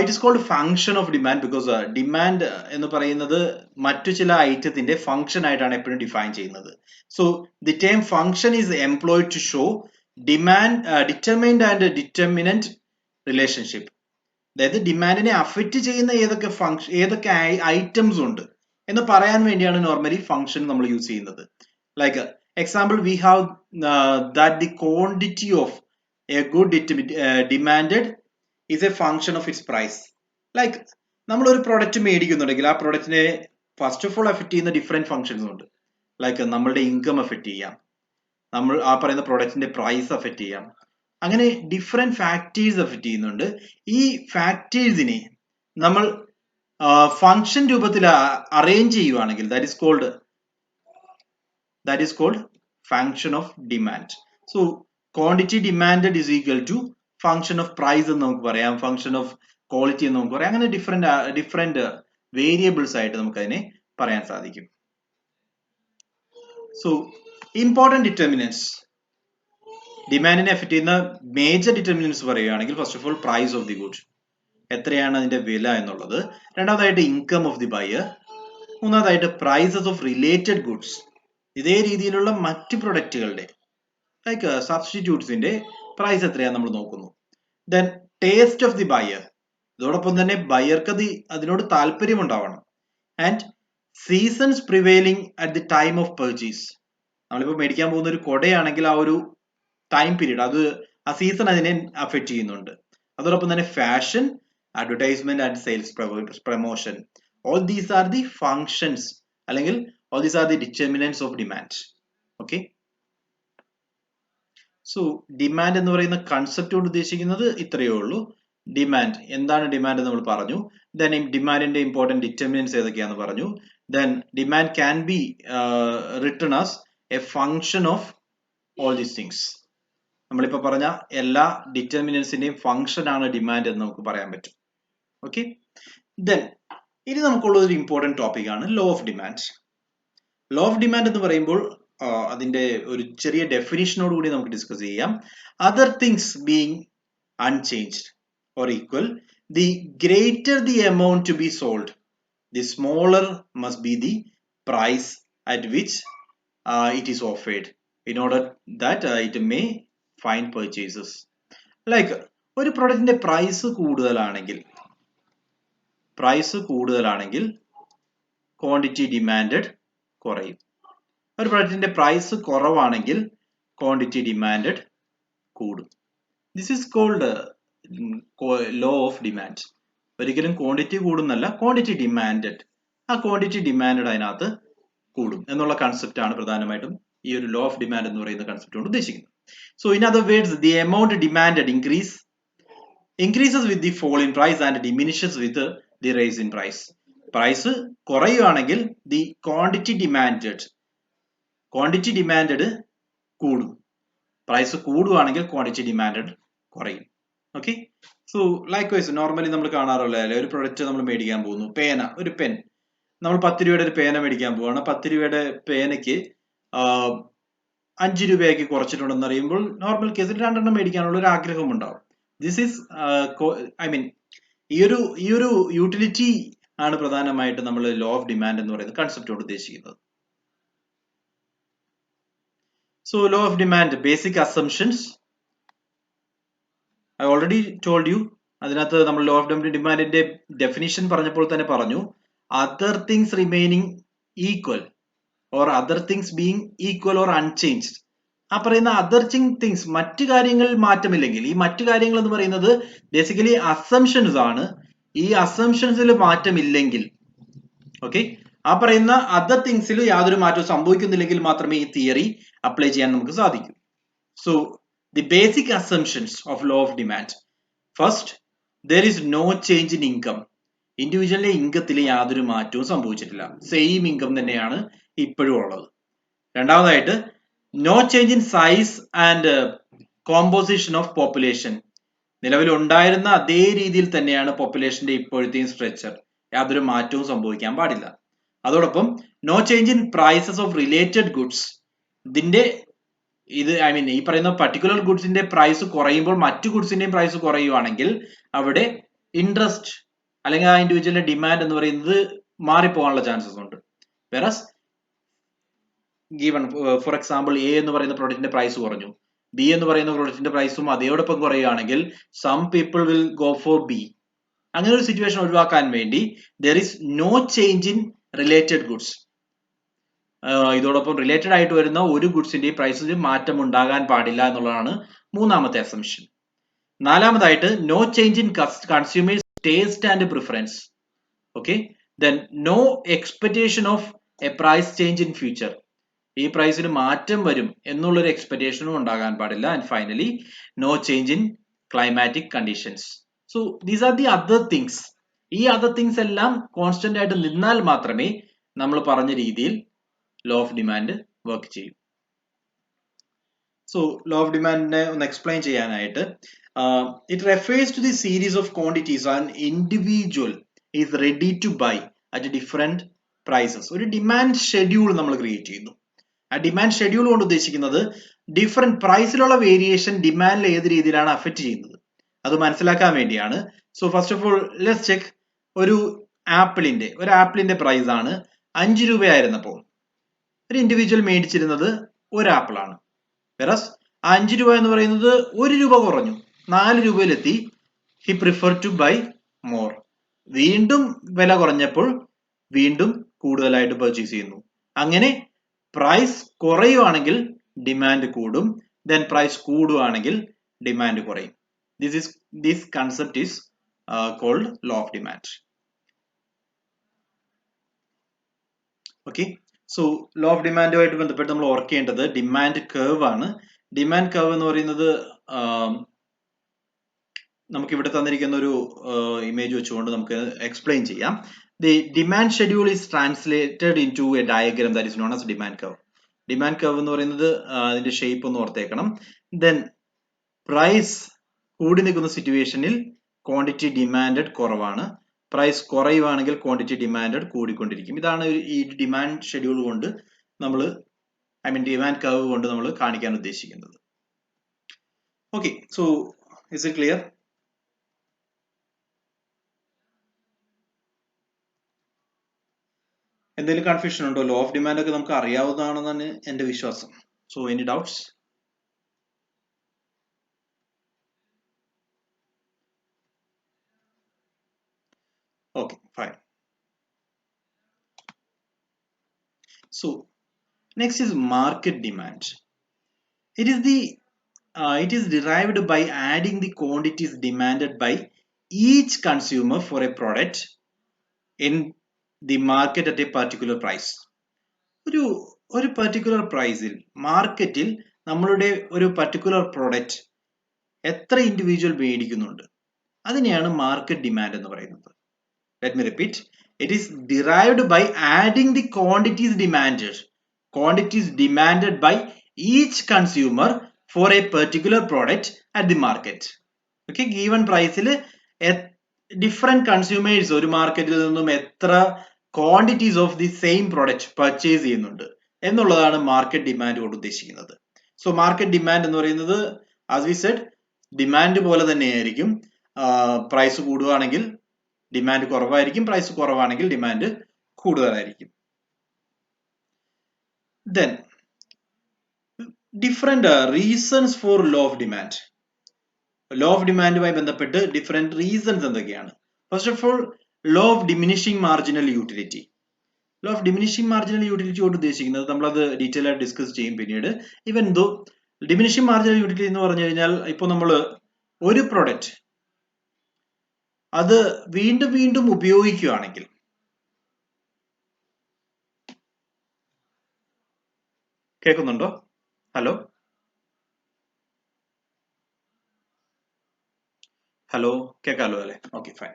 it is called function of demand because demand എന്ന് പറയുന്നത് മറ്റു ചില ഐറ്റത്തിന്റെ ഫംഗ്ഷൻ ആയിട്ടാണ് എപ്പോഴും ഡിഫൈൻ ചെയ്യുന്നത്. So the term function is employed to show demand determined and determinant relationship. അതായത് ഡിമാൻഡിനെ അഫക്റ്റ് ചെയ്യുന്ന ഏതൊക്കെ ഐറ്റംസ് ഉണ്ട് എന്ന് പറയാൻ വേണ്ടിയാണ് നോർമലി ഫംഗ്ഷൻ നമ്മൾ യൂസ് ചെയ്യുന്നത്. Like example we have that the quantity of a good demanded is a function of its price. Like നമ്മൾ ഒരു പ്രൊഡക്റ്റ് മേടിക്കുന്നുണ്ടെങ്കിൽ ആ പ്രൊഡക്റ്റിനെ ഫസ്റ്റ് ഓഫ് ഓൾ അഫക്റ്റ് ചെയ്യുന്ന ഡിഫറെന്റ് ഫംഗ്ഷൻസ് ഉണ്ട്. ലൈക്ക് നമ്മളുടെ ഇൻകം അഫക്റ്റ് ചെയ്യാം, നമ്മൾ ആ പറയുന്ന പ്രൊഡക്റ്റിന്റെ പ്രൈസ് അഫക്റ്റ് ചെയ്യാം, അങ്ങനെ ഡിഫറെന്റ് ഫാക്ടേഴ്സ് അഫക്റ്റ് ചെയ്യുന്നുണ്ട്. ഈ ഫാക്ടേഴ്സിനെ നമ്മൾ ഫംഗ്ഷൻ രൂപത്തിൽ അറേഞ്ച് ചെയ്യുവാണെങ്കിൽ that is called function of demand. So quantity demanded is equal to function of price എന്ന് നമുക്ക് പറയാം, ഫംഗ്ഷൻ ഓഫ് ക്വാളിറ്റി എന്ന് നമുക്ക് പറയാം. അങ്ങനെ ഡിഫറെന്റ് വേരിയബിൾസ് ആയിട്ട് നമുക്ക് അതിനെ പറയാൻ സാധിക്കും. സോ ഇമ്പോർട്ടന്റ് ഡിറ്റർമിനൻസ്, ഡിമാൻഡിനെ അഫക്റ്റ് ചെയ്യുന്ന മേജർ ഡിറ്റർമിനൻസ് പറയുകയാണെങ്കിൽ first of all price of the good, എത്രയാണ് അതിന്റെ വില എന്നുള്ളത്. രണ്ടാമതായിട്ട് ഇൻകം ഓഫ് ദി ബയർ. മൂന്നാമതായിട്ട് പ്രൈസസ് ഓഫ് റിലേറ്റഡ് ഗുഡ്സ്, ഇതേ രീതിയിലുള്ള മറ്റ് പ്രൊഡക്റ്റുകളുടെ ലൈക്ക് സബ്സ്റ്റിറ്റ്യൂട്ട്സിന്റെ പ്രൈസ് എത്രയാണ് നമ്മൾ നോക്കുന്നു. Then taste of the buyer, ഇതോടൊപ്പം തന്നെ ബയർക്ക് അതിനോട് താല്പര്യം ഉണ്ടാവണം. And seasons prevailing at the time of purchase, നമ്മളിപ്പോൾ മേടിക്കാൻ പോകുന്ന ഒരു കൊടയാണെങ്കിൽ ആ ഒരു ടൈം പീരീഡ്, അത് ആ സീസൺ അതിനെ അഫക്റ്റ് ചെയ്യുന്നുണ്ട്. അതോടൊപ്പം തന്നെ fashion, advertisement and sales promotion, all these are the functions അല്ലെങ്കിൽ all these are the determinants of demand. Okay, so demand എന്ന് പറയുന്ന കൺസെപ്റ്റ് കൊണ്ട് ഉദ്ദേശിക്കുന്നത് ഇത്രയേ ഉള്ളൂ. ഡിമാൻഡ് എന്താണ് ഡിമാൻഡ് നമ്മൾ പറഞ്ഞു. ദെൻ ഡിമാൻഡിന്റെ ഇമ്പോർട്ടന്റ് ഡിറ്റർമിനൻസ് ഏതൊക്കെയാണെന്ന് പറഞ്ഞു. Then demand can be written as A function of all these things. നമ്മളിപ്പോ പറഞ്ഞ എല്ലാ ഡിറ്റർമിനൻസിന്റെയും ഫംഗ്ഷൻ ആണ് ഡിമാൻഡ് എന്ന് നമുക്ക് പറയാൻ പറ്റും. ഓക്കെ, ദെൻ ഇനി നമുക്കുള്ള ഒരു ഇമ്പോർട്ടന്റ് ടോപ്പിക് ആണ് law of demand. Law of demand എന്ന് പറയുമ്പോൾ അതിന്റെ ഒരു ചെറിയ ഡെഫിനിഷനോട് കൂടി നമുക്ക് ഡിസ്കസ് ചെയ്യാം. Other things being unchanged or equal, the greater the amount to be sold, the smaller must be the price at which it is offered in order that it may find purchases. Like ഒരു പ്രൊഡക്റ്റിന്റെ price കൂടുതലാണെങ്കിൽ quantity demanded കുറയും. ഒരു പ്രൊഡക്റ്റിന്റെ price കുറവാണെങ്കിൽ quantity demanded കൂടും. This is called law of demand. ഒരിക്കലും quantity കൂടുന്നല്ല, ക്വാണ്ടിറ്റി ഡിമാൻഡഡ്, ആ ക്വാണ്ടിറ്റി ഡിമാൻഡഡ് അതിനകത്ത് കൂടും എന്നുള്ള കൺസെപ്റ്റ് ആണ് പ്രധാനമായിട്ടും ഈ ഒരു ലോ ഓഫ് ഡിമാൻഡ് എന്ന് പറയുന്ന കൺസെപ്റ്റ് കൊണ്ട് ഉദ്ദേശിക്കുന്നത്. So in other words, the amount demanded increases with the fall in price and diminishes with the rise in price. Price കുറയുകയാണെങ്കിൽ ദി ക്വാണ്ടിറ്റി ഡിമാൻഡഡ് കൂടും, പ്രൈസ് കൂടുകയാണെങ്കിൽ ക്വാണ്ടിറ്റി ഡിമാൻഡഡ് കുറയും. Okay, so likewise normally നമ്മൾ കാണാറുള്ള ഒരു product നമ്മൾ മേടിക്കാൻ പോകുന്നു, പേന, ഒരു പെൻ. നമ്മൾ 10 രൂപയുടെ ഒരു പേന മേടിക്കാൻ പോവാണ്. 10 രൂപയുടെ പേനയ്ക്ക് 5 രൂപയാക്കി കുറച്ചിട്ടുണ്ടെന്ന് അറിയുമ്പോൾ നോർമൽ കേസിൽ 2 എണ്ണം മേടിക്കാനുള്ള ഒരു ആഗ്രഹം ഉണ്ടാവും. ദിസ് ഈസ് ഐ മീൻ ഈ ഒരു യൂട്ടിലിറ്റി ആണ് പ്രധാനമായിട്ട് നമ്മൾ ലോ ഓഫ് ഡിമാൻഡ് എന്ന് പറയുന്ന കൺസെപ്റ്റോട് ഉദ്ദേശിക്കുന്നത്. So law of demand basic assumptions I already told you. അതിനകത്ത് നമ്മൾ ലോ ഓഫ് ഡിമാൻഡിന്റെ ഡെഫിനിഷൻ പറഞ്ഞപ്പോൾ തന്നെ പറഞ്ഞു, other things remaining equal or other things being equal or unchanged. ആ പറയുന്ന അതർ തിങ്സ്, മറ്റു കാര്യങ്ങളിൽ മാറ്റമില്ലെങ്കിൽ, ഈ മറ്റു കാര്യങ്ങൾ എന്ന് പറയുന്നത് ബേസിക്കലി അസംഷൻസ് ആണ്. ഈ അസംഷൻസിൽ മാറ്റമില്ലെങ്കിൽ, ഓക്കെ, ആ പറയുന്ന അതർ തിങ്സിൽ യാതൊരു മാറ്റവും സംഭവിക്കുന്നില്ലെങ്കിൽ മാത്രമേ ഈ തിയറി അപ്ലൈ ചെയ്യാൻ നമുക്ക് സാധിക്കൂ. So the basic assumptions of law of demand. First, there is no change in income. ഇൻഡിവിജ്വലിന്റെ ഇൻകത്തിൽ യാതൊരു മാറ്റവും സംഭവിച്ചിട്ടില്ല, സെയിം ഇൻകം തന്നെയാണ് ഇപ്പോഴും ഉള്ളത്. രണ്ടാമതായിട്ട്, no change in size and composition of population. നിലവിൽ ഉണ്ടായിരുന്ന അതേ രീതിയിൽ തന്നെയാണ് പോപ്പുലേഷന്റെ ഇപ്പോഴത്തെയും സ്ട്രക്ചർ, യാതൊരു മാറ്റവും സംഭവിക്കാൻ പാടില്ല. അതോടൊപ്പം no change in prices of related goods. ഇതിന്റെ ഈ പറയുന്ന പർട്ടിക്കുലർ ഗുഡ്സിന്റെ പ്രൈസ് കുറയുമ്പോൾ മറ്റു ഗുഡ്സിന്റെയും പ്രൈസ് കുറയുവാണെങ്കിൽ അവിടെ ഇൻട്രസ്റ്റ് അല്ലെങ്കിൽ ആ ഇൻഡിവിജ്വലിന്റെ ഡിമാൻഡ് എന്ന് പറയുന്നത് മാറിപ്പോകാനുള്ള ചാൻസസ് ഉണ്ട്. Versus given for example, A എന്ന് പറയുന്ന പ്രൊഡക്റ്റിന്റെ പ്രൈസ് കുറഞ്ഞു, ബി എന്ന് പറയുന്ന പ്രൊഡക്റ്റിന്റെ പ്രൈസും അതോടൊപ്പം കുറയുകയാണെങ്കിൽ some people will go for B. അങ്ങനെ ഒരു സിറ്റുവേഷൻ ഒഴിവാക്കാൻ വേണ്ടി there is no change in related goods. ഇതോടൊപ്പം റിലേറ്റഡ് ആയിട്ട് വരുന്ന ഒരു ഗുഡ്സിന്റെയും പ്രൈസിൽ മാറ്റം ഉണ്ടാകാൻ പാടില്ല എന്നുള്ളതാണ് മൂന്നാമത്തെ അസംഷൻ. നാലാമതായിട്ട്, no change in consumers taste and preference. Okay, then no expectation of a price change in future. ഈ പ്രൈസിന് മാറ്റം വരും എന്നുള്ളൊരു എക്സ്പെക്ടേഷനും ഉണ്ടാകാൻ പാടില്ല. And finally, no change in climatic conditions. So these are the other things. ഈ അതർ തിങ്സ് എല്ലാം കോൺസ്റ്റന്റ് ആയിട്ട് നിന്നാൽ മാത്രമേ നമ്മൾ പറഞ്ഞ രീതിയിൽ ലോ ഓഫ് ഡിമാൻഡ് വർക്ക് ചെയ്യും. സോ ലോ ഓഫ് ഡിമാൻഡിനെ ഒന്ന് എക്സ്പ്ലെയിൻ ചെയ്യാനായിട്ട്, it refers to the series of quantities an individual is ready to buy at different prices. ഒരു ഡിമാൻഡ് ഷെഡ്യൂൾ നമ്മൾ ക്രിയേറ്റ് ചെയ്യുന്നു. ആ ഡിമാൻഡ് ഷെഡ്യൂൾ കൊണ്ട് ഉദ്ദേശിക്കുന്നത് ഡിഫറെന്റ് പ്രൈസിലുള്ള വേരിയേഷൻ ഡിമാൻഡിൽ ഏത് രീതിയിലാണ് അഫക്റ്റ് ചെയ്യുന്നത് അത് മനസ്സിലാക്കാൻ വേണ്ടിയാണ്. So first of all let's check. ഒരു ആപ്പിളിന്റെ പ്രൈസ് ആണ് 5 രൂപയായിരുന്നപ്പോൾ ഒരു ഇൻഡിവിജ്വൽ മേടിച്ചിരുന്നത് ഒരു ആപ്പിളാണ്. വെറസ് 5 രൂപ എന്ന് പറയുന്നത് 1 രൂപ കുറഞ്ഞു, 4 രൂപയിലെത്തി. He prefer to buy more. വീണ്ടും വില കുറഞ്ഞപ്പോൾ വീണ്ടും കൂടുതലായിട്ട് പർച്ചേസ് ചെയ്യുന്നു. അങ്ങനെ പ്രൈസ് കുറയുവാണെങ്കിൽ ഡിമാൻഡ് കൂടും, ദെൻ പ്രൈസ് കൂടുവാണെങ്കിൽ ഡിമാൻഡ് കുറയും. This concept is called law of demand. Okay, so law of ഡിമാൻഡുമായിട്ട് ബന്ധപ്പെട്ട് നമ്മൾ ഓർക്കേണ്ടത് ഡിമാൻഡ് കർവ് ആണ്. ഡിമാൻഡ് കർവ് എന്ന് പറയുന്നത് നമുക്ക് ഇവിടെ തന്നിരിക്കുന്ന ഒരു ഇമേജ് വെച്ചുകൊണ്ട് നമുക്ക് എക്സ്പ്ലെയിൻ ചെയ്യാം. The demand schedule is translated into a diagram that is known as demand curve. Demand curve എന്ന് പറയുന്നത് അതിന്റെ ഷേപ്പ് ഒന്ന് ഓർത്തേക്കണം. ദെൻ പ്രൈസ് കൂടി നിൽക്കുന്ന സിറ്റുവേഷനിൽ ക്വാണ്ടിറ്റി ഡിമാൻഡഡ് കുറവാണ്, പ്രൈസ് കുറയുവാണെങ്കിൽ ക്വാണ്ടിറ്റി ഡിമാൻഡഡ് കൂടിക്കൊണ്ടിരിക്കും. ഇതാണ് ഈ ഡിമാൻഡ് ഷെഡ്യൂൾ കൊണ്ട് നമ്മൾ ഡിമാൻഡ് കർവ് കൊണ്ട് നമ്മൾ കാണിക്കാൻ ഉദ്ദേശിക്കുന്നത്. Okay, so is it clear? എന്തെങ്കിലും കൺഫ്യൂഷൻ ഉണ്ടോ? ലോ ഓഫ് ഡിമാൻഡ് ഒക്കെ നമുക്ക് അറിയാവുന്നതാണെന്നാണ് എന്റെ വിശ്വാസം. So any doubts? Okay, fine. So next is market demand. It is derived by adding the quantities demanded by each consumer for a product in the market at a particular price. ഒരു particular പ്രൈസിൽ മാർക്കറ്റിൽ നമ്മളുടെ ഒരു particular product എത്ര individual മേടിക്കുന്നുണ്ട് അതിനെയാണ് market demand എന്ന് പറയുന്നത്. Let me repeat. It is derived by adding the quantities demanded by each consumer for a particular product at the market. Okay, given പ്രൈസിൽ ഡിഫറെന്റ് കൺസ്യൂമേഴ്സ് ഒരു മാർക്കറ്റിൽ നിന്നും എത്ര quantities of the same product purchase ചെയ്യുന്നുണ്ട് എന്നുള്ളതാണ് market demand കൊണ്ട് ഉദ്ദേശിക്കുന്നത്. So market demand എന്ന് പറയുന്നത് ആസ് വി സെഡ് ഡിമാൻഡ് പോലെ തന്നെയായിരിക്കും. പ്രൈസ് കൂടുകയാണെങ്കിൽ ഡിമാൻഡ് കുറവായിരിക്കും, പ്രൈസ് കുറവാണെങ്കിൽ ഡിമാൻഡ് കൂടുതലായിരിക്കും. Then different reasons for law of demand. Law of ഡിമാൻഡുമായി ബന്ധപ്പെട്ട് ഡിഫറെന്റ് റീസൺസ് എന്തൊക്കെയാണ്? First of all, law of diminishing marginal utility. Law of diminishing marginal utility കൊണ്ട് ഉദ്ദേശിക്കുന്നത് നമ്മളത് ഡീറ്റെയിൽ ആയിട്ട് ഡിസ്കസ് ചെയ്യും പിന്നീട്. ഇവൻ ദോ ഡിമിനിഷിംഗ് മാർജിനൽ യൂട്ടിലിറ്റി എന്ന് പറഞ്ഞു കഴിഞ്ഞാൽ ഇപ്പോൾ നമ്മൾ ഒരു പ്രൊഡക്റ്റ് അത് വീണ്ടും വീണ്ടും ഉപയോഗിക്കുകയാണെങ്കിൽ, കേൾക്കുന്നുണ്ടോ? ഹലോ ഹലോ കേൾക്കാലോ അല്ലെ? Okay, fine.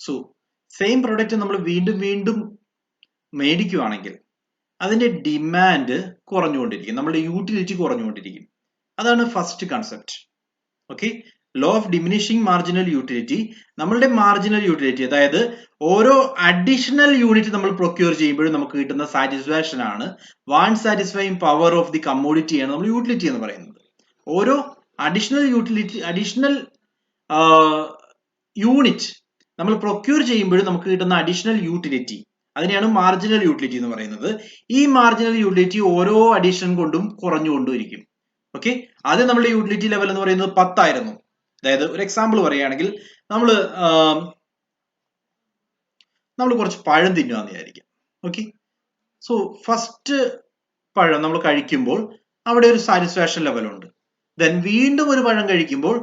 So same product നമ്മൾ വീണ്ടും വീണ്ടും മേടിക്കുകയാണെങ്കിൽ അതിന്റെ ഡിമാൻഡ് കുറഞ്ഞുകൊണ്ടിരിക്കും, നമ്മുടെ യൂട്ടിലിറ്റി കുറഞ്ഞുകൊണ്ടിരിക്കും. അതാണ് first concept. Okay, law of diminishing marginal utility, നമ്മളുടെ മാർജിനൽ യൂട്ടിലിറ്റി, അതായത് ഓരോ അഡീഷണൽ യൂണിറ്റ് നമ്മൾ പ്രൊക്യൂർ ചെയ്യുമ്പോഴും നമുക്ക് കിട്ടുന്ന സാറ്റിസ്ഫാക്ഷൻ ആണ് want satisfying power of the കമ്മോഡിറ്റിയാണ് നമ്മൾ യൂട്ടിലിറ്റി എന്ന് പറയുന്നത്. ഓരോ അഡീഷണൽ യൂണിറ്റ് നമ്മൾ പ്രൊക്യൂർ ചെയ്യുമ്പോഴും നമുക്ക് കിട്ടുന്ന അഡീഷണൽ യൂട്ടിലിറ്റി, അതിനെയാണ് മാർജിനൽ യൂട്ടിലിറ്റി എന്ന് പറയുന്നത്. ഈ മാർജിനൽ യൂട്ടിലിറ്റി ഓരോ അഡീഷൻ കൊണ്ടും കുറഞ്ഞുകൊണ്ടിരിക്കും. ഓക്കെ, ആദ്യം നമ്മുടെ യൂട്ടിലിറ്റി ലെവൽ എന്ന് പറയുന്നത് 10 ആയിരുന്നു. അതായത് ഒരു എക്സാമ്പിൾ പറയുകയാണെങ്കിൽ നമ്മൾ കുറച്ച് പഴം തിന്നുകയെന്ന് വിചാരിക്കാം. ഓക്കെ, സോ ഫസ്റ്റ് പഴം നമ്മൾ കഴിക്കുമ്പോൾ അവിടെ ഒരു സാറ്റിസ്ഫാക്ഷൻ ലെവൽ ഉണ്ട്. ദെൻ വീണ്ടും ഒരു പഴം കഴിക്കുമ്പോൾ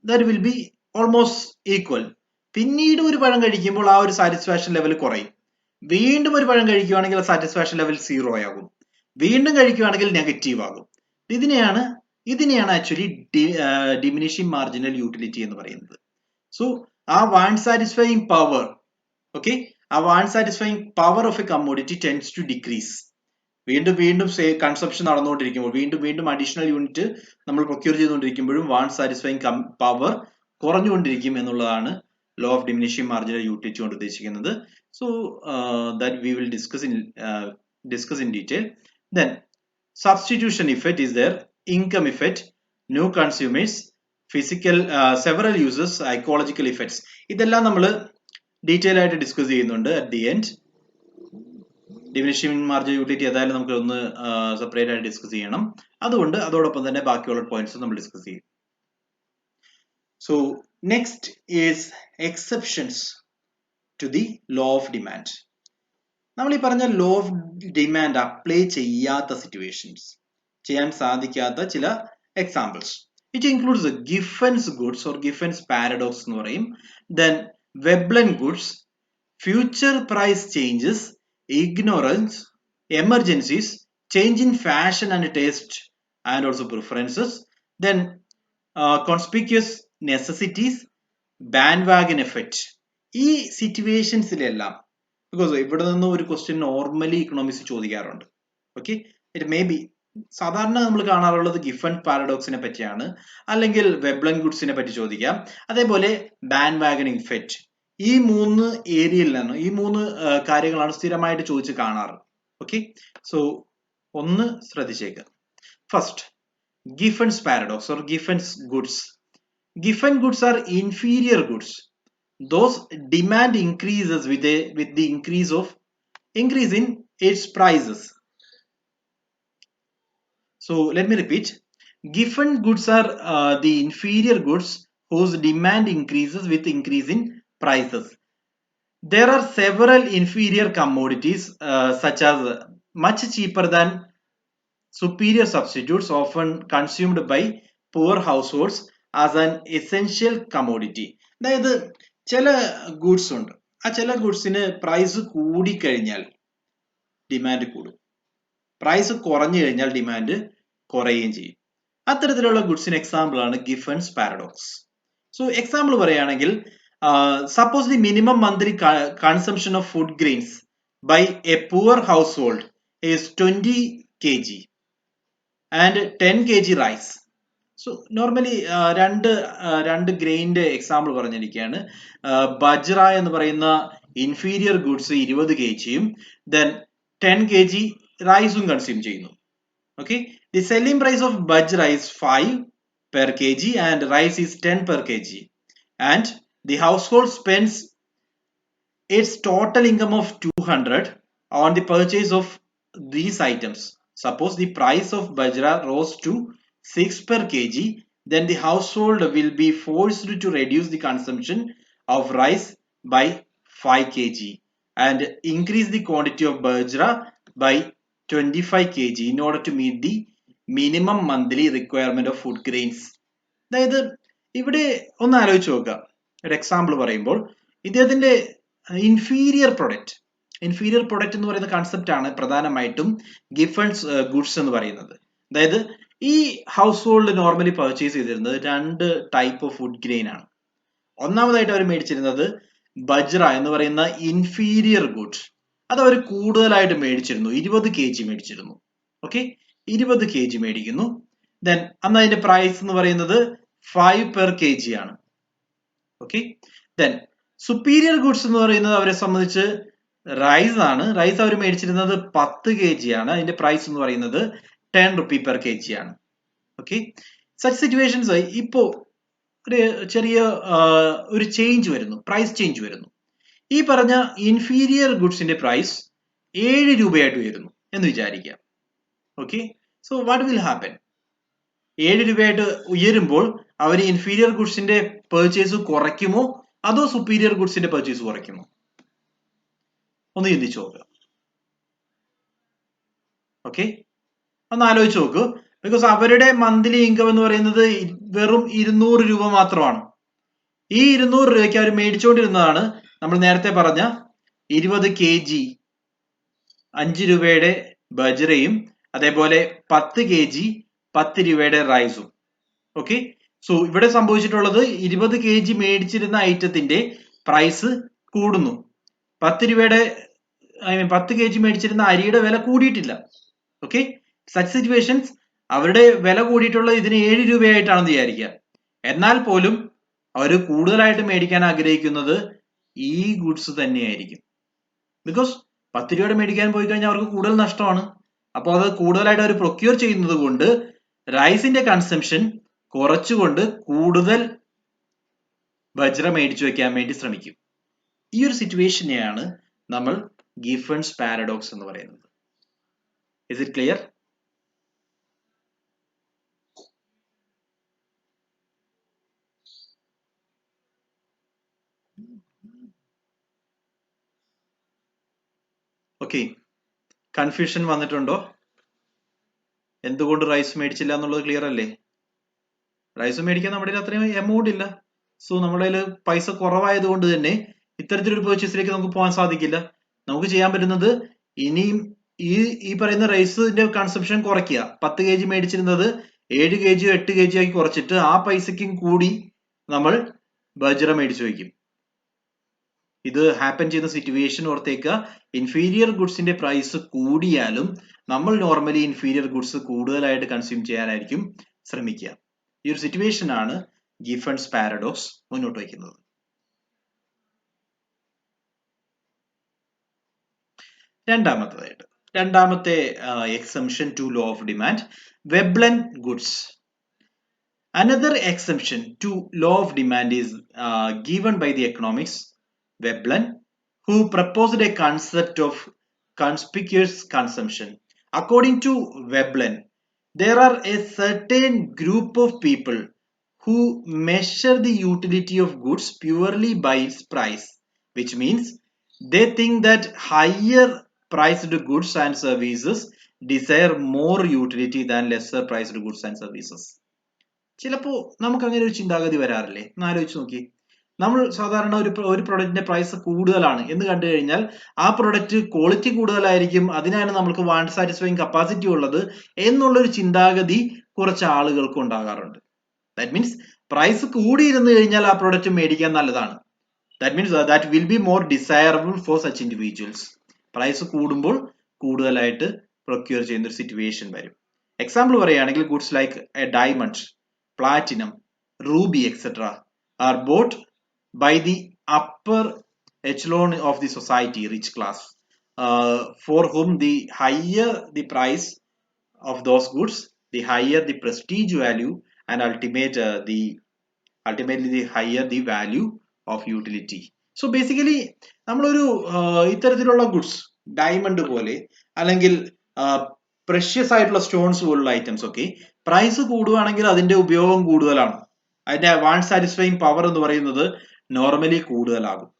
that will B almost equal. പിന്നീട് ഒരു പഴം കഴിക്കുമ്പോൾ ആ ഒരു സാറ്റിസ്ഫാക്ഷൻ ലെവൽ കുറയും. വീണ്ടും ഒരു പഴം കഴിക്കുകയാണെങ്കിൽ സാറ്റിസ്ഫാക്ഷൻ ലെവൽ 0 ആകും. വീണ്ടും കഴിക്കുകയാണെങ്കിൽ നെഗറ്റീവ് ആകും. ഇതിനെയാണ് ആക്ച്വലി ഡിമിനിഷിംഗ് മാർജിനൽ യൂട്ടിലിറ്റി എന്ന് പറയുന്നത്. സോ ആ വൺ സാറ്റിസ്ഫൈങ് പവർ, ഓക്കെ, ആ want satisfying power of a commodity tends to decrease. വീണ്ടും വീണ്ടും കൺസപ്ഷൻ നടന്നുകൊണ്ടിരിക്കുമ്പോൾ, വീണ്ടും വീണ്ടും അഡീഷണൽ യൂണിറ്റ് നമ്മൾ പ്രൊക്യൂർ ചെയ്തുകൊണ്ടിരിക്കുമ്പോഴും വൺ സാറ്റിസ്ഫൈങ് പവർ കുറഞ്ഞുകൊണ്ടിരിക്കും എന്നുള്ളതാണ് law of diminishing marginal utility കൊണ്ട് ഉദ്ദേശിക്കുന്നത്. So that we will discuss in detail. Then substitution effect is there, income effect, new consumers, physical several uses, psychological effects. ഇതെല്ലാം നമ്മൾ detail ആയിട്ട് discuss ചെയ്യുന്നുണ്ട് at the end. Diminishing marginal utility ഏതായാലും നമുക്ക് ഒന്ന് separate ആയിട്ട് ഡിസ്കസ് ചെയ്യണം. അതുകൊണ്ട് അതോടൊപ്പം തന്നെ ബാക്കിയുള്ള പോയിന്റ്സ് നമ്മൾ ഡിസ്കസ് ചെയ്യും. So next is exceptions to the law of demand. നമ്മൾ ഈ പറഞ്ഞ ലോ ഓഫ് ഡിമാൻഡ് അപ്ലൈ ചെയ്യാത്ത സിറ്റുവേഷൻസ്, ചെയ്യാൻ സാധിക്കാത്ത ചില examples. It includes Giffen's goods or Giffen's paradox എന്ന് പറയും. Then Veblen goods, future price changes, ignorance, emergencies, change in fashion and taste and also preferences, then conspicuous necessities, bandwagon effect. ഈ സിറ്റുവേഷൻസിലെല്ലാം, because ഇവിടെ നിന്ന് ഒരു question normally economics ചോദിക്കാറുണ്ട്. Okay, it may be സാധാരണ നമ്മൾ കാണാറുള്ളത് ഗിഫൻ പാരഡോക്സിനെ പറ്റിയാണ്, അല്ലെങ്കിൽ വെബ്ലൻ ഗുഡ്സിനെ പറ്റി ചോദിക്കാം. അതേപോലെ ബാൻഡ് വാഗൻ ഇഫക്റ്റ്. ഈ 3 ഏരിയയിലാണ്, ഈ 3 കാര്യങ്ങളാണ് സ്ഥിരമായിട്ട് ചോദിച്ച് കാണാറ്. ഓക്കെ, സോ ഒന്ന് ശ്രദ്ധിച്ചേക്കുക. First, Giffen's paradox or Giffen's goods. Giffen goods are inferior goods. Those demand increases with the increase in its prices. So let me repeat. Giffen goods are the inferior goods whose demand increases with increase in prices. There are several inferior commodities such as much cheaper than superior substitutes, often consumed by poor households as an essential commodity. അതായത് ചില goods ഉണ്ട്, ആ ചില ഗുഡ്സിന് price കൂടിക്കഴിഞ്ഞാൽ demand കൂടും, price കുറഞ്ഞു കഴിഞ്ഞാൽ ഡിമാൻഡ് കുറയുകയും ചെയ്യും. അത്തരത്തിലുള്ള ഗുഡ്സിന് എക്സാമ്പിൾ ആണ് ഗിഫൻസ് പാരഡോക്സ്. സോ എക്സാമ്പിൾ പറയുകയാണെങ്കിൽ, suppose the minimum monthly consumption of food grains by a poor household is 20 kg and 10 kg rice. So normally രണ്ട് ഗ്രെയിൻ്റെ എക്സാമ്പിൾ പറഞ്ഞിരിക്കുകയാണ്. ബജ്ര എന്ന് പറയുന്ന inferior goods 20 kg then 10 kg റൈസും consume ചെയ്യുന്നു. Okay, the selling price of bajra is 5 per kg and rice is 10 per kg, and the household spends its total income of 200 on the purchase of these items. Suppose the price of bajra rose to 6 per kg, then the household will be forced to reduce the consumption of rice by 5 kg and increase the quantity of bajra by 25 kg in order to meet the minimum monthly requirement of food grains. അതായത് ഇവിടെ ഒന്ന് ആലോചിച്ച് നോക്കുക. ഒരു example പറയുമ്പോൾ ഇദ്ദേഹത്തിന്റെ inferior product എന്ന് പറയുന്ന കൺസെപ്റ്റ് ആണ് പ്രധാനമായിട്ടും ഗിഫൻസ് ഗുഡ്സ് എന്ന് പറയുന്നത്. അതായത് ഈ ഹൗസ് ഹോൾഡ് നോർമലി പർച്ചേസ് ചെയ്തിരുന്നത് 2 ടൈപ്പ് ഓഫ് ഫുഡ് ഗ്രെയിൻ ആണ്. ഒന്നാമതായിട്ട് അവർ മേടിച്ചിരുന്നത് ബജ്ര എന്ന് പറയുന്ന ഇൻഫീരിയർ ഗുഡ്സ്. അത് അവർ കൂടുതലായിട്ട് മേടിച്ചിരുന്നു, 20 kg മേടിച്ചിരുന്നു. ഓക്കെ, 20 kg മേടിക്കുന്നു. ദെൻ അന്ന് അതിന്റെ പ്രൈസ് എന്ന് പറയുന്നത് 5 per kg ആണ്. ഓക്കെ, ദെൻ സുപ്പീരിയർ ഗുഡ്സ് എന്ന് പറയുന്നത് അവരെ സംബന്ധിച്ച് റൈസ് ആണ്. റൈസ് അവർ മേടിച്ചിരുന്നത് 10 kg ആണ്. അതിന്റെ പ്രൈസ് എന്ന് പറയുന്നത് 10 rupee per kg ആണ്. ഓക്കെ, സച്ച് സിറ്റുവേഷൻസ് ഇപ്പോ ഒരു ചെറിയ ഒരു ചേഞ്ച് വരുന്നു, പ്രൈസ് ചേഞ്ച് വരുന്നു. ഈ പറഞ്ഞ ഇൻഫീരിയർ ഗുഡ്സിന്റെ പ്രൈസ് 7 രൂപയായിട്ട് ഉയരുന്നു എന്ന് വിചാരിക്കാം. Okay, so what will happen? 7 രൂപയായിട്ട് ഉയരുമ്പോൾ അവർ ഇൻഫീരിയർ ഗുഡ്സിന്റെ പെർച്ചേസ് കുറയ്ക്കുമോ അതോ സുപ്പീരിയർ ഗുഡ്സിന്റെ പെർച്ചേസ് കുറയ്ക്കുമോ? ഒന്ന് ചിന്തിച്ചു നോക്കുക. ഓക്കെ, ഒന്ന് ആലോചിച്ച് നോക്കൂ. ബിക്കോസ് അവരുടെ മന്ത്ലി ഇൻകം എന്ന് പറയുന്നത് വെറും 200 രൂപ മാത്രമാണ്. ഈ 200 രൂപയ്ക്ക് അവർ മേടിച്ചുകൊണ്ടിരുന്നതാണ് നമ്മൾ നേരത്തെ പറഞ്ഞ 20 kg 5 രൂപയുടെ ബജ്രയും അതേപോലെ 10 kg 10 രൂപയുടെ റൈസും. ഓക്കെ, സോ ഇവിടെ സംഭവിച്ചിട്ടുള്ളത് 20 kg മേടിച്ചിരുന്ന ഐറ്റത്തിന്റെ പ്രൈസ് കൂടുന്നു. 10 രൂപയുടെ 10 kg മേടിച്ചിരുന്ന അരിയുടെ വില കൂടിയിട്ടില്ല. ഓക്കെ, സച്ച് സിറ്റുവേഷൻസ് അവരുടെ വില കൂടിയിട്ടുള്ളത് ഇതിന് 7 രൂപയായിട്ടാണെന്ന് വിചാരിക്കുക. എന്നാൽ പോലും അവർ കൂടുതലായിട്ട് മേടിക്കാൻ ആഗ്രഹിക്കുന്നത് ഈ ഗുഡ്സ് തന്നെയായിരിക്കും. ബിക്കോസ് 10 രൂപയുടെ മേടിക്കാൻ പോയി കഴിഞ്ഞാൽ അവർക്ക് കൂടുതൽ നഷ്ടമാണ്. അപ്പോൾ അത് കൂടുതലായിട്ട് അവർ പ്രൊക്യൂർ ചെയ്യുന്നത് കൊണ്ട് റൈസിന്റെ കൺസംഷൻ കുറച്ചുകൊണ്ട് കൂടുതൽ ബജ്ര മേടിച്ചു വെക്കാൻ വേണ്ടി ശ്രമിക്കും. ഈ ഒരു സിറ്റുവേഷനെയാണ് നമ്മൾ ഗിഫൻസ് പാരഡോക്സ് എന്ന് പറയുന്നത്. Is it clear? Okay, confusion വന്നിട്ടുണ്ടോ? എന്തുകൊണ്ട് റൈസ് മേടിച്ചില്ല എന്നുള്ളത് ക്ലിയർ അല്ലേ? റൈസ് മേടിക്കാൻ നമ്മുടെ കയ്യിൽ അത്രയും എമൗണ്ട് ഇല്ല. സോ നമ്മുടെ കയ്യിൽ പൈസ കുറവായത് കൊണ്ട് തന്നെ ഇത്തരത്തിലൊരു പെർച്ചേസിലേക്ക് നമുക്ക് പോകാൻ സാധിക്കില്ല. നമുക്ക് ചെയ്യാൻ പറ്റുന്നത് ഇനിയും ഈ പറയുന്ന റൈസിന്റെ കൺസംഷൻ കുറയ്ക്കുക. 10 kg മേടിച്ചിരുന്നത് 7 kg 8 kg ആക്കി കുറച്ചിട്ട് ആ പൈസക്കും കൂടി നമ്മൾ ബജ്ര മേടിച്ചു വയ്ക്കും. ഇത് ഹാപ്പൻ ചെയ്യുന്ന സിറ്റുവേഷൻ ഓർത്തേക്കുക. ഇൻഫീരിയർ ഗുഡ്സിന്റെ പ്രൈസ് കൂടിയാലും നമ്മൾ നോർമലി ഇൻഫീരിയർ ഗുഡ്സ് കൂടുതലായിട്ട് കൺസ്യൂം ചെയ്യാനായിരിക്കും ശ്രമിക്കുക. ഈ ഒരു സിറ്റുവേഷൻ ആണ് ഗിഫൻസ് പാരഡോക്സ് മുന്നോട്ട് വയ്ക്കുന്നത്. രണ്ടാമത്തെ exemption to law of demand, Veblen goods. Another exemption to law of demand is given by the economics Veblen, who proposed a concept of conspicuous consumption. According to Veblen, there are a certain group of people who measure the utility of goods purely by its price, which means they think that higher priced goods and services desire more utility than lesser priced goods and services. ചിലപ്പോ നമുക്ക് അങ്ങനെ ഒരു ചിന്താഗതി വരാറില്ലേ? ഒന്ന് ആലോചിച്ച് നോക്കി. നമ്മൾ സാധാരണ ഒരു പ്രൊഡക്റ്റിന്റെ പ്രൈസ് കൂടുതലാണ് എന്ന് കണ്ടു കഴിഞ്ഞാൽ ആ പ്രൊഡക്റ്റ് ക്വാളിറ്റി കൂടുതലായിരിക്കും, അതിനാണ് നമുക്ക് വാണ്ട് സാറ്റിസ്ഫൈങ് കപ്പാസിറ്റി ഉള്ളത് എന്നുള്ളൊരു ചിന്താഗതി കുറച്ച് ആളുകൾക്ക് ഉണ്ടാകാറുണ്ട്. ദാറ്റ് മീൻസ് പ്രൈസ് കൂടിയിരുന്നു കഴിഞ്ഞാൽ ആ പ്രൊഡക്റ്റ് മേടിക്കാൻ നല്ലതാണ്. That means that will be more desirable for such individuals. Price കൂടുമ്പോൾ കൂടുതലായിട്ട് പ്രൊക്യൂർ ചെയ്യുന്ന ഒരു സിറ്റുവേഷൻ വരും. എക്സാമ്പിൾ പറയുകയാണെങ്കിൽ goods like a diamond platinum, ruby, etc. are bought by the upper echelon of the society, rich class, for whom the higher the price of those goods, the higher the prestige value, and ultimately the higher the value of utility. So basically നമ്മളൊരു ഇത്തരത്തിലുള്ള goods diamond പോലെ അല്ലെങ്കിൽ precious ആയിട്ടുള്ള stones പോലുള്ള items ഒക്കെ price കൂടുകയാണെങ്കിൽ അതിന്റെ ഉപയോഗം കൂടുതലാണ്, അതിന്റെ വാൺ സാറ്റിസ്ഫൈങ് പവർ എന്ന് പറയുന്നത് നോർമലി കൂടുതലാകും.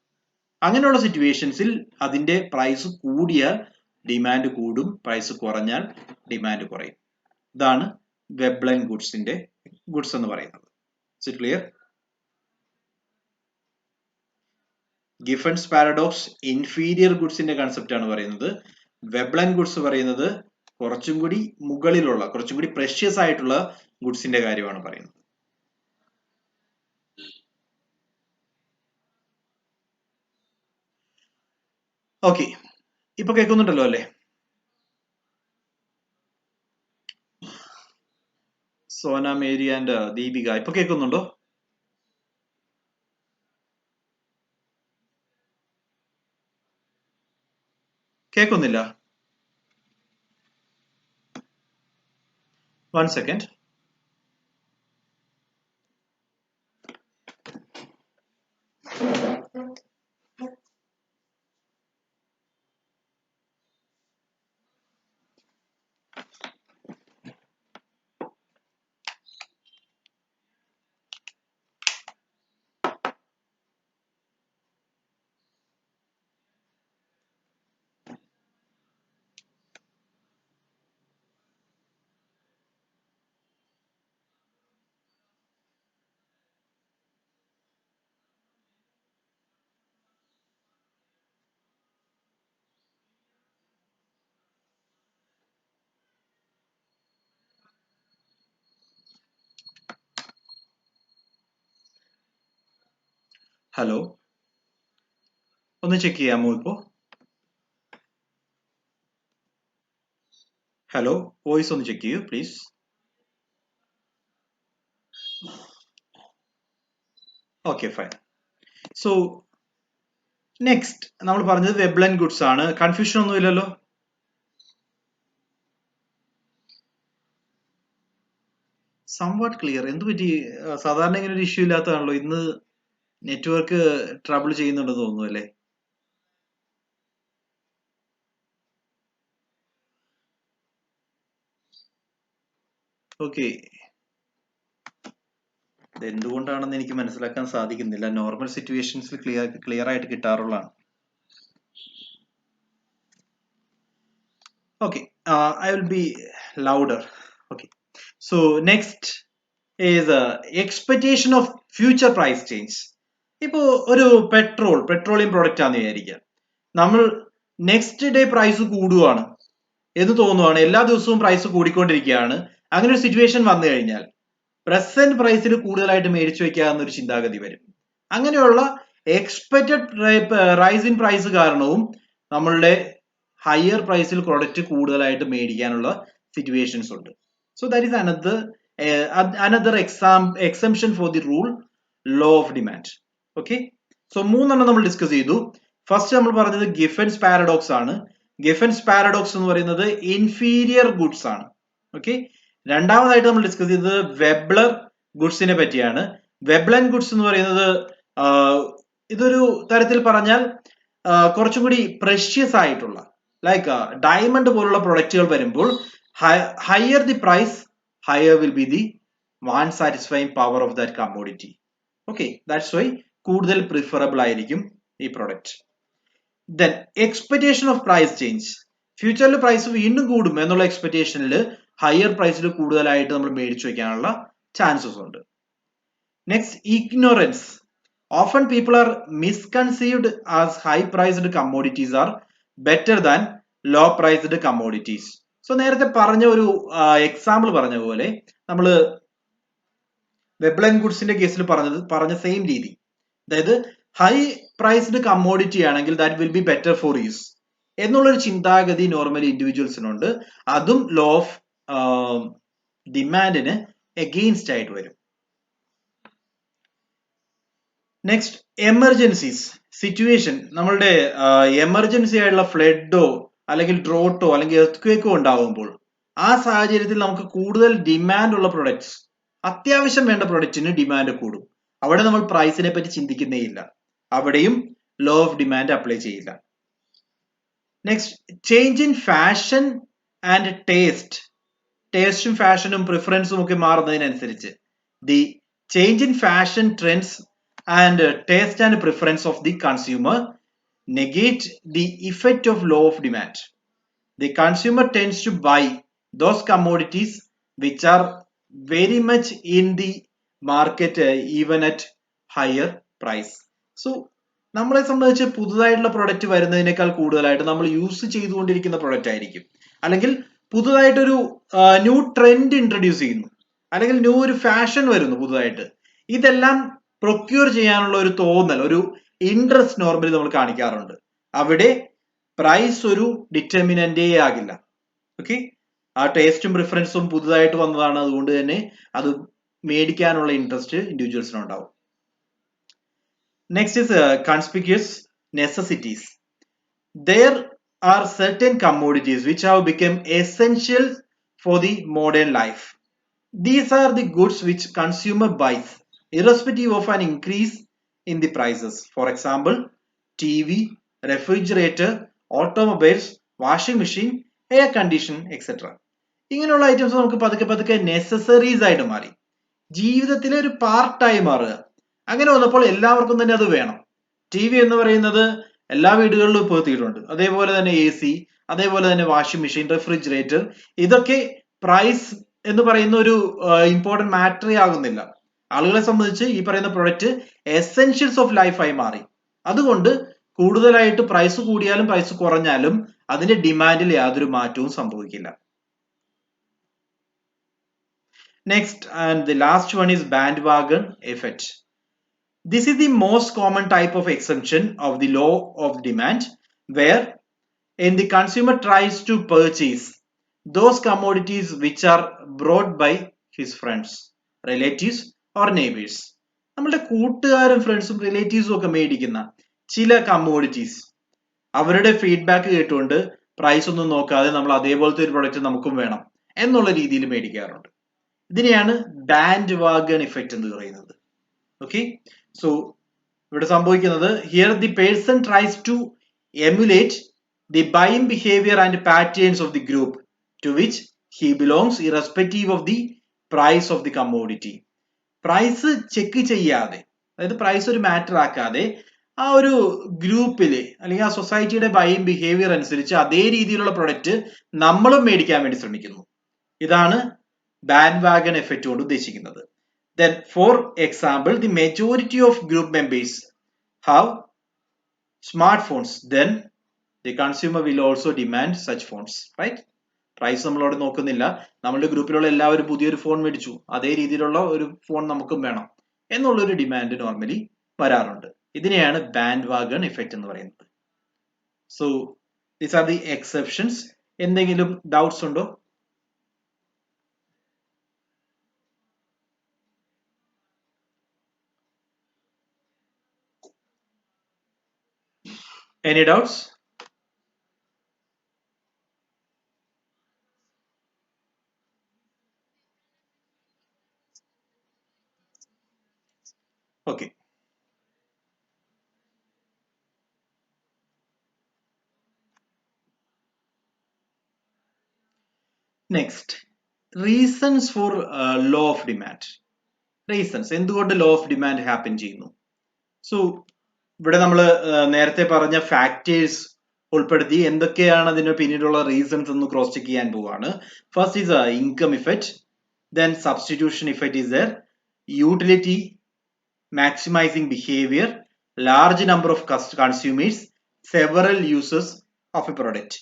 അങ്ങനെയുള്ള സിറ്റുവേഷൻസിൽ അതിന്റെ പ്രൈസ് കൂടിയാൽ ഡിമാൻഡ് കൂടും, പ്രൈസ് കുറഞ്ഞാൽ ഡിമാൻഡ് കുറയും. ഇതാണ് വെബ്ലൈൻ ഗുഡ്സിന്റെ ഗുഡ്സ് എന്ന് പറയുന്നത്. Is it clear? Giffen's paradox inferior ഗുഡ്സിന്റെ കൺസെപ്റ്റ് ആണ് പറയുന്നത്. വെബ്ലൈൻ ഗുഡ്സ് പറയുന്നത് കുറച്ചും കൂടി മുകളിലുള്ള, കുറച്ചും കൂടി പ്രഷ്യസ് ആയിട്ടുള്ള ഗുഡ്സിന്റെ കാര്യമാണ് പറയുന്നത്. ഓക്കെ, ഇപ്പൊ കേൾക്കുന്നുണ്ടല്ലോ അല്ലേ? സോന, മേരി ആൻഡ് ദീപിക, ഇപ്പൊ കേൾക്കുന്നുണ്ടോ? കേൾക്കുന്നില്ല? 1 second. ഹലോ, ഒന്ന് ചെക്ക് ചെയ്യാമോ ഇപ്പോ? ഹലോ, വോയിസ് ഒന്ന് ചെക്ക് ചെയ്യൂ please. Okay, fine. So next നമ്മൾ പറഞ്ഞത് വെബ്ലൈൻ ഗുഡ്സ് ആണ്. കൺഫ്യൂഷൻ ഒന്നും ഇല്ലല്ലോ? Somewhat clear. എന്ത് പറ്റി? സാധാരണ ഇങ്ങനെ ഒരു ഇഷ്യൂ ഇല്ലാത്തതാണല്ലോ, ഇന്ന് നെറ്റ്വർക്ക് ട്രബിൾ ചെയ്യുന്നുണ്ടെന്ന് തോന്നുന്നു അല്ലേ? ഓക്കെ, എന്തുകൊണ്ടാണെന്ന് എനിക്ക് മനസ്സിലാക്കാൻ സാധിക്കുന്നില്ല. നോർമൽ സിറ്റുവേഷൻസിൽ ക്ലിയർ ആയിട്ട് കിട്ടാറുള്ളതാണ്. Okay, I will be louder. Okay, so next is expectation of future price change. ഇപ്പോ ഒരു പെട്രോളിയം പ്രൊഡക്റ്റ് ആണെന്ന് വിചാരിക്കുക. നമ്മൾ നെക്സ്റ്റ് ഡേ പ്രൈസ് കൂടുകയാണ് എന്ന് തോന്നുവാണ്, എല്ലാ ദിവസവും പ്രൈസ് കൂടിക്കൊണ്ടിരിക്കുകയാണ്. അങ്ങനെ ഒരു സിറ്റുവേഷൻ വന്നു കഴിഞ്ഞാൽ പ്രസന്റ് പ്രൈസിൽ കൂടുതലായിട്ട് മേടിച്ചു വെക്കുക എന്നൊരു ചിന്താഗതി വരും. അങ്ങനെയുള്ള എക്സ്പെക്റ്റഡ് റൈസ് ഇൻ പ്രൈസ് കാരണവും നമ്മളുടെ ഹയർ പ്രൈസിൽ പ്രൊഡക്റ്റ് കൂടുതലായിട്ട് മേടിക്കാനുള്ള സിറ്റുവേഷൻസ് ഉണ്ട്. So that is another exemption for the rule law of demand. Okay, so 3 നമ്മൾ ഡിസ്കസ് ചെയ്തു. ഫസ്റ്റ് നമ്മൾ പറഞ്ഞത് ഗിഫൻസ് പാരഡോക്സ് ആണ്. ഗിഫൻസ് പാരഡോക്സ് എന്ന് പറയുന്നത് ഇൻഫീരിയർ ഗുഡ്സ് ആണ്. ഓക്കെ, രണ്ടാമതായിട്ട് നമ്മൾ ഡിസ്കസ് ചെയ്തത് വെബ്ലർ ഗുഡ്സിനെ പറ്റിയാണ്. വെബ്ലൈൻ ഗുഡ്സ് എന്ന് പറയുന്നത് ഇതൊരു തരത്തിൽ പറഞ്ഞാൽ കുറച്ചും കൂടി പ്രഷ്യസ് ആയിട്ടുള്ള, ലൈക്ക് ഡയമണ്ട് പോലുള്ള പ്രൊഡക്റ്റുകൾ വരുമ്പോൾ higher the price, higher will be the want satisfying power of that commodity. Okay, that's why കൂടുതൽ പ്രിഫറബിൾ ആയിരിക്കും ഈ product. Then expectation of price change. ഫ്യൂച്ചറിൽ പ്രൈസ് വീണ്ടും കൂടും എന്നുള്ള എക്സ്പെക്ടേഷനിൽ ഹയർ പ്രൈസിൽ കൂടുതലായിട്ട് നമ്മൾ മേടിച്ചു വെക്കാനുള്ള ചാൻസസ് ഉണ്ട്. Next, ignorance. Often people are misconceived as high priced commodities are better than low priced commodities. So നേരത്തെ പറഞ്ഞ ഒരു എക്സാമ്പിൾ പറഞ്ഞ പോലെ നമ്മൾ വെബ്ലൈൻ ഗുഡ്സിന്റെ കേസിൽ പറഞ്ഞ സെയിം രീതി, അതായത് ഹൈ പ്രൈസ്ഡ് കമ്മോഡിറ്റി ആണെങ്കിൽ that will B better for use എന്നുള്ളൊരു ചിന്താഗതി നോർമലി ഇൻഡിവിജ്വൽസിനുണ്ട്. അതും ലോ ഓഫ് ഡിമാൻഡിന് എഗെയിൻസ്റ്റ് ആയിട്ട് വരും. നെക്സ്റ്റ് എമർജൻസീസ് സിറ്റുവേഷൻ, നമ്മളുടെ എമർജൻസി ആയിട്ടുള്ള ഫ്ലഡോ അല്ലെങ്കിൽ ഡ്രോട്ടോ അല്ലെങ്കിൽ എർത്ത്ക്വേക്കോ ഉണ്ടാകുമ്പോൾ ആ സാഹചര്യത്തിൽ നമുക്ക് കൂടുതൽ ഡിമാൻഡ് ഉള്ള പ്രൊഡക്ട്സ്, അത്യാവശ്യം വേണ്ട പ്രൊഡക്റ്റിന് ഡിമാൻഡ് കൂടും. അവിടെ നമ്മൾ പ്രൈസിനെ പറ്റി ചിന്തിക്കുന്നേ ഇല്ല, അവിടെയും ലോ ഓഫ് ഡിമാൻഡ് അപ്ലൈ ചെയ്യില്ല. Next change in fashion and taste, ടേസ്റ്റും ഫാഷനും പ്രിഫറൻസും ഒക്കെ മാറുന്നതിനനുസരിച്ച് the change in fashion trends and taste and preference of the consumer negate the effect of law of demand. The consumer tends to buy those commodities which are very much in the market even at higher price. So നമ്മളെ സംബന്ധിച്ച് പുതുതായിട്ടുള്ള product വരുന്നതിനേക്കാൾ കൂടുതലായിട്ട് നമ്മൾ use ചെയ്തുകൊണ്ടിരിക്കുന്ന product ആയിരിക്കും, അല്ലെങ്കിൽ പുതുതായിട്ടൊരു new trend introduce ചെയ്യുന്നു, അല്ലെങ്കിൽ new ഒരു ഫാഷൻ വരുന്നു പുതുതായിട്ട്, ഇതെല്ലാം പ്രൊക്യൂർ ചെയ്യാനുള്ള ഒരു തോന്നൽ, ഒരു ഇൻട്രസ്റ്റ് നോർമലി നമ്മൾ കാണിക്കാറുണ്ട്. അവിടെ പ്രൈസ് ഒരു ഡിറ്റർമിനന്റേ ആകില്ല. ഓക്കെ, ആ ടേസ്റ്റും പ്രിഫറൻസും പുതുതായിട്ട് വന്നതാണ്, അതുകൊണ്ട് തന്നെ അത് മേടിക്കാനുള്ള ഇൻട്രസ്റ്റ് ഇൻഡിവിജ്വൽസിന് ഉണ്ടാവും. Next is conspicuous necessities. There are certain commodities which have become essential for the modern life. These are the goods which consumer buys irrespective of an increase in the prices. For example, TV, refrigerator, automobiles, washing machine, air condition, etc. ഇങ്ങനെയുള്ള items നമുക്ക് പതുക്കെ പതുക്കെ necessaries ആയിട്ട് മാറി, ജീവിതത്തിലെ ഒരു പാർട്ടായി മാറുക. അങ്ങനെ വന്നപ്പോൾ എല്ലാവർക്കും തന്നെ അത് വേണം. TV എന്ന് പറയുന്നത് എല്ലാ വീടുകളിലും ഇപ്പോൾ എത്തിയിട്ടുണ്ട്. അതേപോലെ തന്നെ AC, അതേപോലെ തന്നെ വാഷിംഗ് മെഷീൻ, റെഫ്രിജറേറ്റർ, ഇതൊക്കെ പ്രൈസ് എന്ന് പറയുന്ന ഒരു ഇമ്പോർട്ടന്റ് മാറ്ററേ ആകുന്നില്ല. ആളുകളെ സംബന്ധിച്ച് ഈ പറയുന്ന പ്രൊഡക്റ്റ് എസെൻഷ്യൽസ് ഓഫ് ലൈഫായി മാറി. അതുകൊണ്ട് കൂടുതലായിട്ട് പ്രൈസ് കൂടിയാലും പ്രൈസ് കുറഞ്ഞാലും അതിന്റെ ഡിമാൻഡിൽ യാതൊരു മാറ്റവും സംഭവിക്കില്ല. Next and the last one is bandwagon effect. This is the most common type of exemption of the law of demand, where the consumer tries to purchase those commodities which are brought by his friends, relatives or neighbors. നമ്മളുടെ കൂട്ടുകാരും ഫ്രണ്ട്സും റിലേറ്റീവ്സും ഒക്കെ മേടിക്കുന്ന ചില commodities, അവരുടെ feedback കേട്ടുകൊണ്ട് price ഒന്നും നോക്കാതെ നമ്മൾ അതേപോലത്തെ ഒരു പ്രൊഡക്റ്റ് നമുക്കും വേണം എന്നുള്ള രീതിയിൽ മേടിക്കാറുണ്ട്. ഇതിനെയാണ് ബാൻഡ് വാഗൺ ഇഫക്റ്റ് എന്ന് പറയുന്നത്. ഓക്കെ, സോ ഇവിടെ സംഭവിക്കുന്നത്, here the person tries to emulate the buying behaviour and patterns of the group to which he belongs irrespective of the price of the commodity. Price check ചെയ്യാതെ, അതായത് price ഒരു matter ആക്കാതെ ആ ഒരു ഗ്രൂപ്പില് അല്ലെങ്കിൽ ആ സൊസൈറ്റിയുടെ ബൈയിങ് ബിഹേവിയർ അനുസരിച്ച് അതേ രീതിയിലുള്ള പ്രൊഡക്റ്റ് നമ്മളും മേടിക്കാൻ വേണ്ടി ശ്രമിക്കുന്നു. ഇതാണ് ബാൻഡ് വാഗൺ എഫക്റ്റ് കൊണ്ട് ഉദ്ദേശിക്കുന്നത്. Then, for example, the majority of group members have smartphones. Then, the consumer will also demand such phones, right? Price നമ്മളോട് നോക്കുന്നില്ല, നമ്മളുടെ ഗ്രൂപ്പിലുള്ള എല്ലാവരും പുതിയൊരു ഫോൺ മേടിച്ചു, അതേ രീതിയിലുള്ള ഒരു ഫോൺ നമുക്കും വേണം എന്നുള്ളൊരു ഡിമാൻഡ് നോർമലി വരാറുണ്ട്. ഇതിനെയാണ് ബാൻഡ് വാഗൺ ഇഫക്റ്റ് എന്ന് പറയുന്നത്. So these are the exceptions. എന്തെങ്കിലും ഡൗട്ട്സ് ഉണ്ടോ? Any doubts? Okay. Next, reasons for law of demand. Reasons, എന്തുകൊണ്ട് ലോ ഓഫ് ഡിമാൻഡ് ഹാപ്പൻ ചെയ്യുന്നു? സോ ഇവിടെ നമ്മൾ നേരത്തെ പറഞ്ഞ ഫാക്ടേഴ്സ് ഉൾപ്പെടുത്തി എന്തൊക്കെയാണ് അതിന് പിന്നീടുള്ള റീസൺസ് എന്ന് ക്രോസ് ചെക്ക് ചെയ്യാൻ പോവാണ്. First is income effect, then substitution effect is there, utility, maximising behaviour, large number of consumers, several users of A product.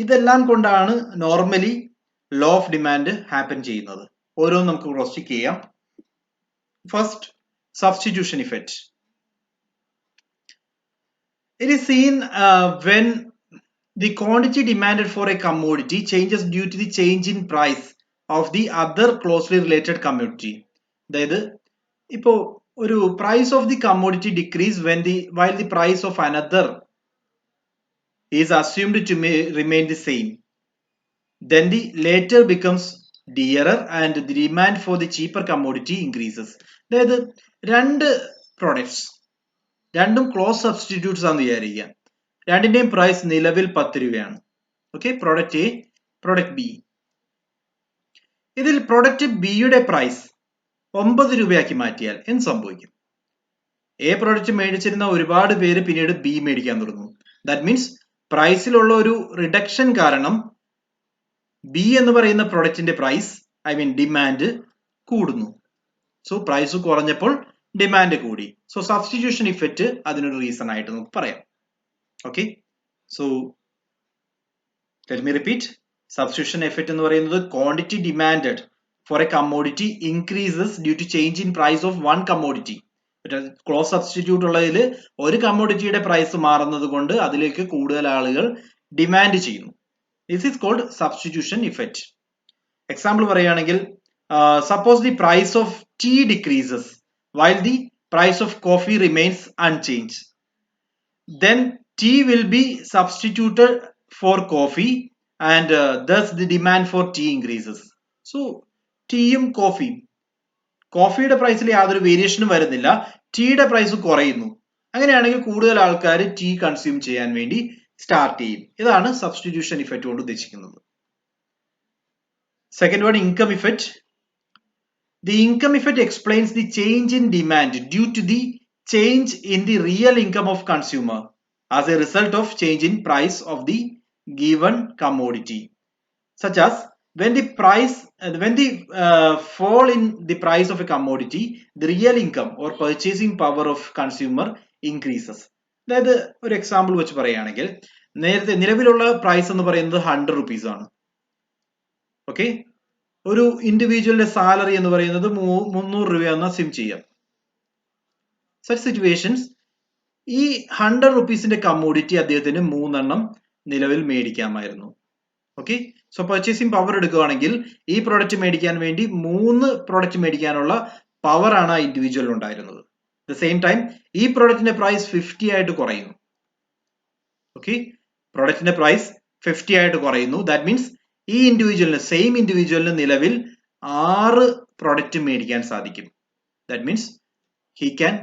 ഇതെല്ലാം കൊണ്ടാണ് normally law of demand happen ചെയ്യുന്നത്. ഓരോന്നും നമുക്ക് ക്രോസ് ചെക്ക് ചെയ്യാം. First, substitution effect. It is seen when the quantity demanded for a commodity changes due to the change in price of the other closely related commodity. അതായത് ഇപ്പോൾ ഒരു price of the commodity decrease while the price of another is assumed to remain the same. Then the later becomes dearer and the demand for the cheaper commodity increases. അതായത് രണ്ട് products രണ്ടും close substitutes ആണെന്ന് വിചാരിക്കുക. രണ്ടിന്റെയും price നിലവിൽ 10 രൂപയാണ്. Okay, product A, product B. ഇതിൽ product ബിയുടെ പ്രൈസ് 9 രൂപയാക്കി മാറ്റിയാൽ എന്ത് സംഭവിക്കും? എ പ്രോഡക്റ്റ് മേടിച്ചിരുന്ന ഒരുപാട് പേര് പിന്നീട് ബി മേടിക്കാൻ തുടങ്ങും. ദാറ്റ് മീൻസ് പ്രൈസിലുള്ള ഒരു റിഡക്ഷൻ കാരണം ബി എന്ന് പറയുന്ന പ്രൊഡക്റ്റിന്റെ പ്രൈസ് ഡിമാൻഡ് കൂടുന്നു. സോ പ്രൈസ് കുറഞ്ഞപ്പോൾ ഡിമാൻഡ് കൂടി. സോ സബ്സ്റ്റിറ്റ്യൂഷൻ ഇഫക്റ്റ് അതിനൊരു റീസൺ ആയിട്ട് നമുക്ക് പറയാം. Okay, so let me repeat. Substitution effect എന്ന് പറയുന്നത് quantity demanded for a commodity increases due to change in price of one commodity. Close substitute ഉള്ളതിൽ ഒരു കമ്മോഡിറ്റിയുടെ പ്രൈസ് മാറുന്നത് കൊണ്ട് അതിലേക്ക് കൂടുതൽ ആളുകൾ ഡിമാൻഡ് ചെയ്യുന്നു. This is called substitution effect. Example പറയുകയാണെങ്കിൽ, suppose the price of tea decreases while the price of coffee remains unchanged. Then tea will be substituted for coffee and thus the demand for tea increases. So ടീയും കോഫിയുടെ പ്രൈസിൽ യാതൊരു വേരിയേഷനും വരുന്നില്ല, ടീയുടെ price കുറയുന്നു. അങ്ങനെയാണെങ്കിൽ കൂടുതൽ ആൾക്കാർ tea consume ചെയ്യാൻ വേണ്ടി start ചെയ്യും. ഇതാണ് സബ്സ്റ്റിറ്റ്യൂഷൻ ഇഫക്റ്റ് കൊണ്ട് ഉദ്ദേശിക്കുന്നത്. Second one, income effect. The income effect explains the change in demand due to the change in the real income of consumer as a result of change in price of the given commodity, such as when the fall in the price of a commodity, the real income or purchasing power of consumer increases. അതായത് ഒരു example വെച്ച് പറയുകയാണെങ്കിൽ, നേരത്തെ നിലവിലുള്ള price എന്ന് പറയുന്നത് 100 rupees ആണ്. Okay, ഒരു ഇൻഡിവിജ്വലിന്റെ സാലറി എന്ന് പറയുന്നത് 300 രൂപയെന്ന് അസ്യൂം ചെയ്യാം. സച്ച് സിറ്റുവേഷൻസ്, ഈ 100 rupeesന്റെ കമ്മോഡിറ്റി അദ്ദേഹത്തിന് 3 എണ്ണം നിലവിൽ മേടിക്കാമായിരുന്നു. ഓക്കെ, സോ പർച്ചേസിംഗ് പവർ എടുക്കുകയാണെങ്കിൽ ഈ പ്രോഡക്റ്റ് മേടിക്കാൻ വേണ്ടി 3 പ്രോഡക്റ്റ് മേടിക്കാനുള്ള പവർ ആണ് ആ ഇൻഡിവിജ്വൽ ഉണ്ടായിരുന്നത്. ദ സെയിം ടൈം ഈ പ്രോഡക്റ്റിന്റെ പ്രൈസ് 50 ആയിട്ട് കുറയുന്നു. ഓക്കെ, പ്രോഡക്റ്റിന്റെ പ്രൈസ് 50 ആയിട്ട് കുറയുന്നു. ദാറ്റ് മീൻസ് ഈ സെയിം ഇൻഡിവിജ്വലിന് നിലവിൽ 6 പ്രോഡക്റ്റ് മേടിക്കാൻ സാധിക്കും. That means he can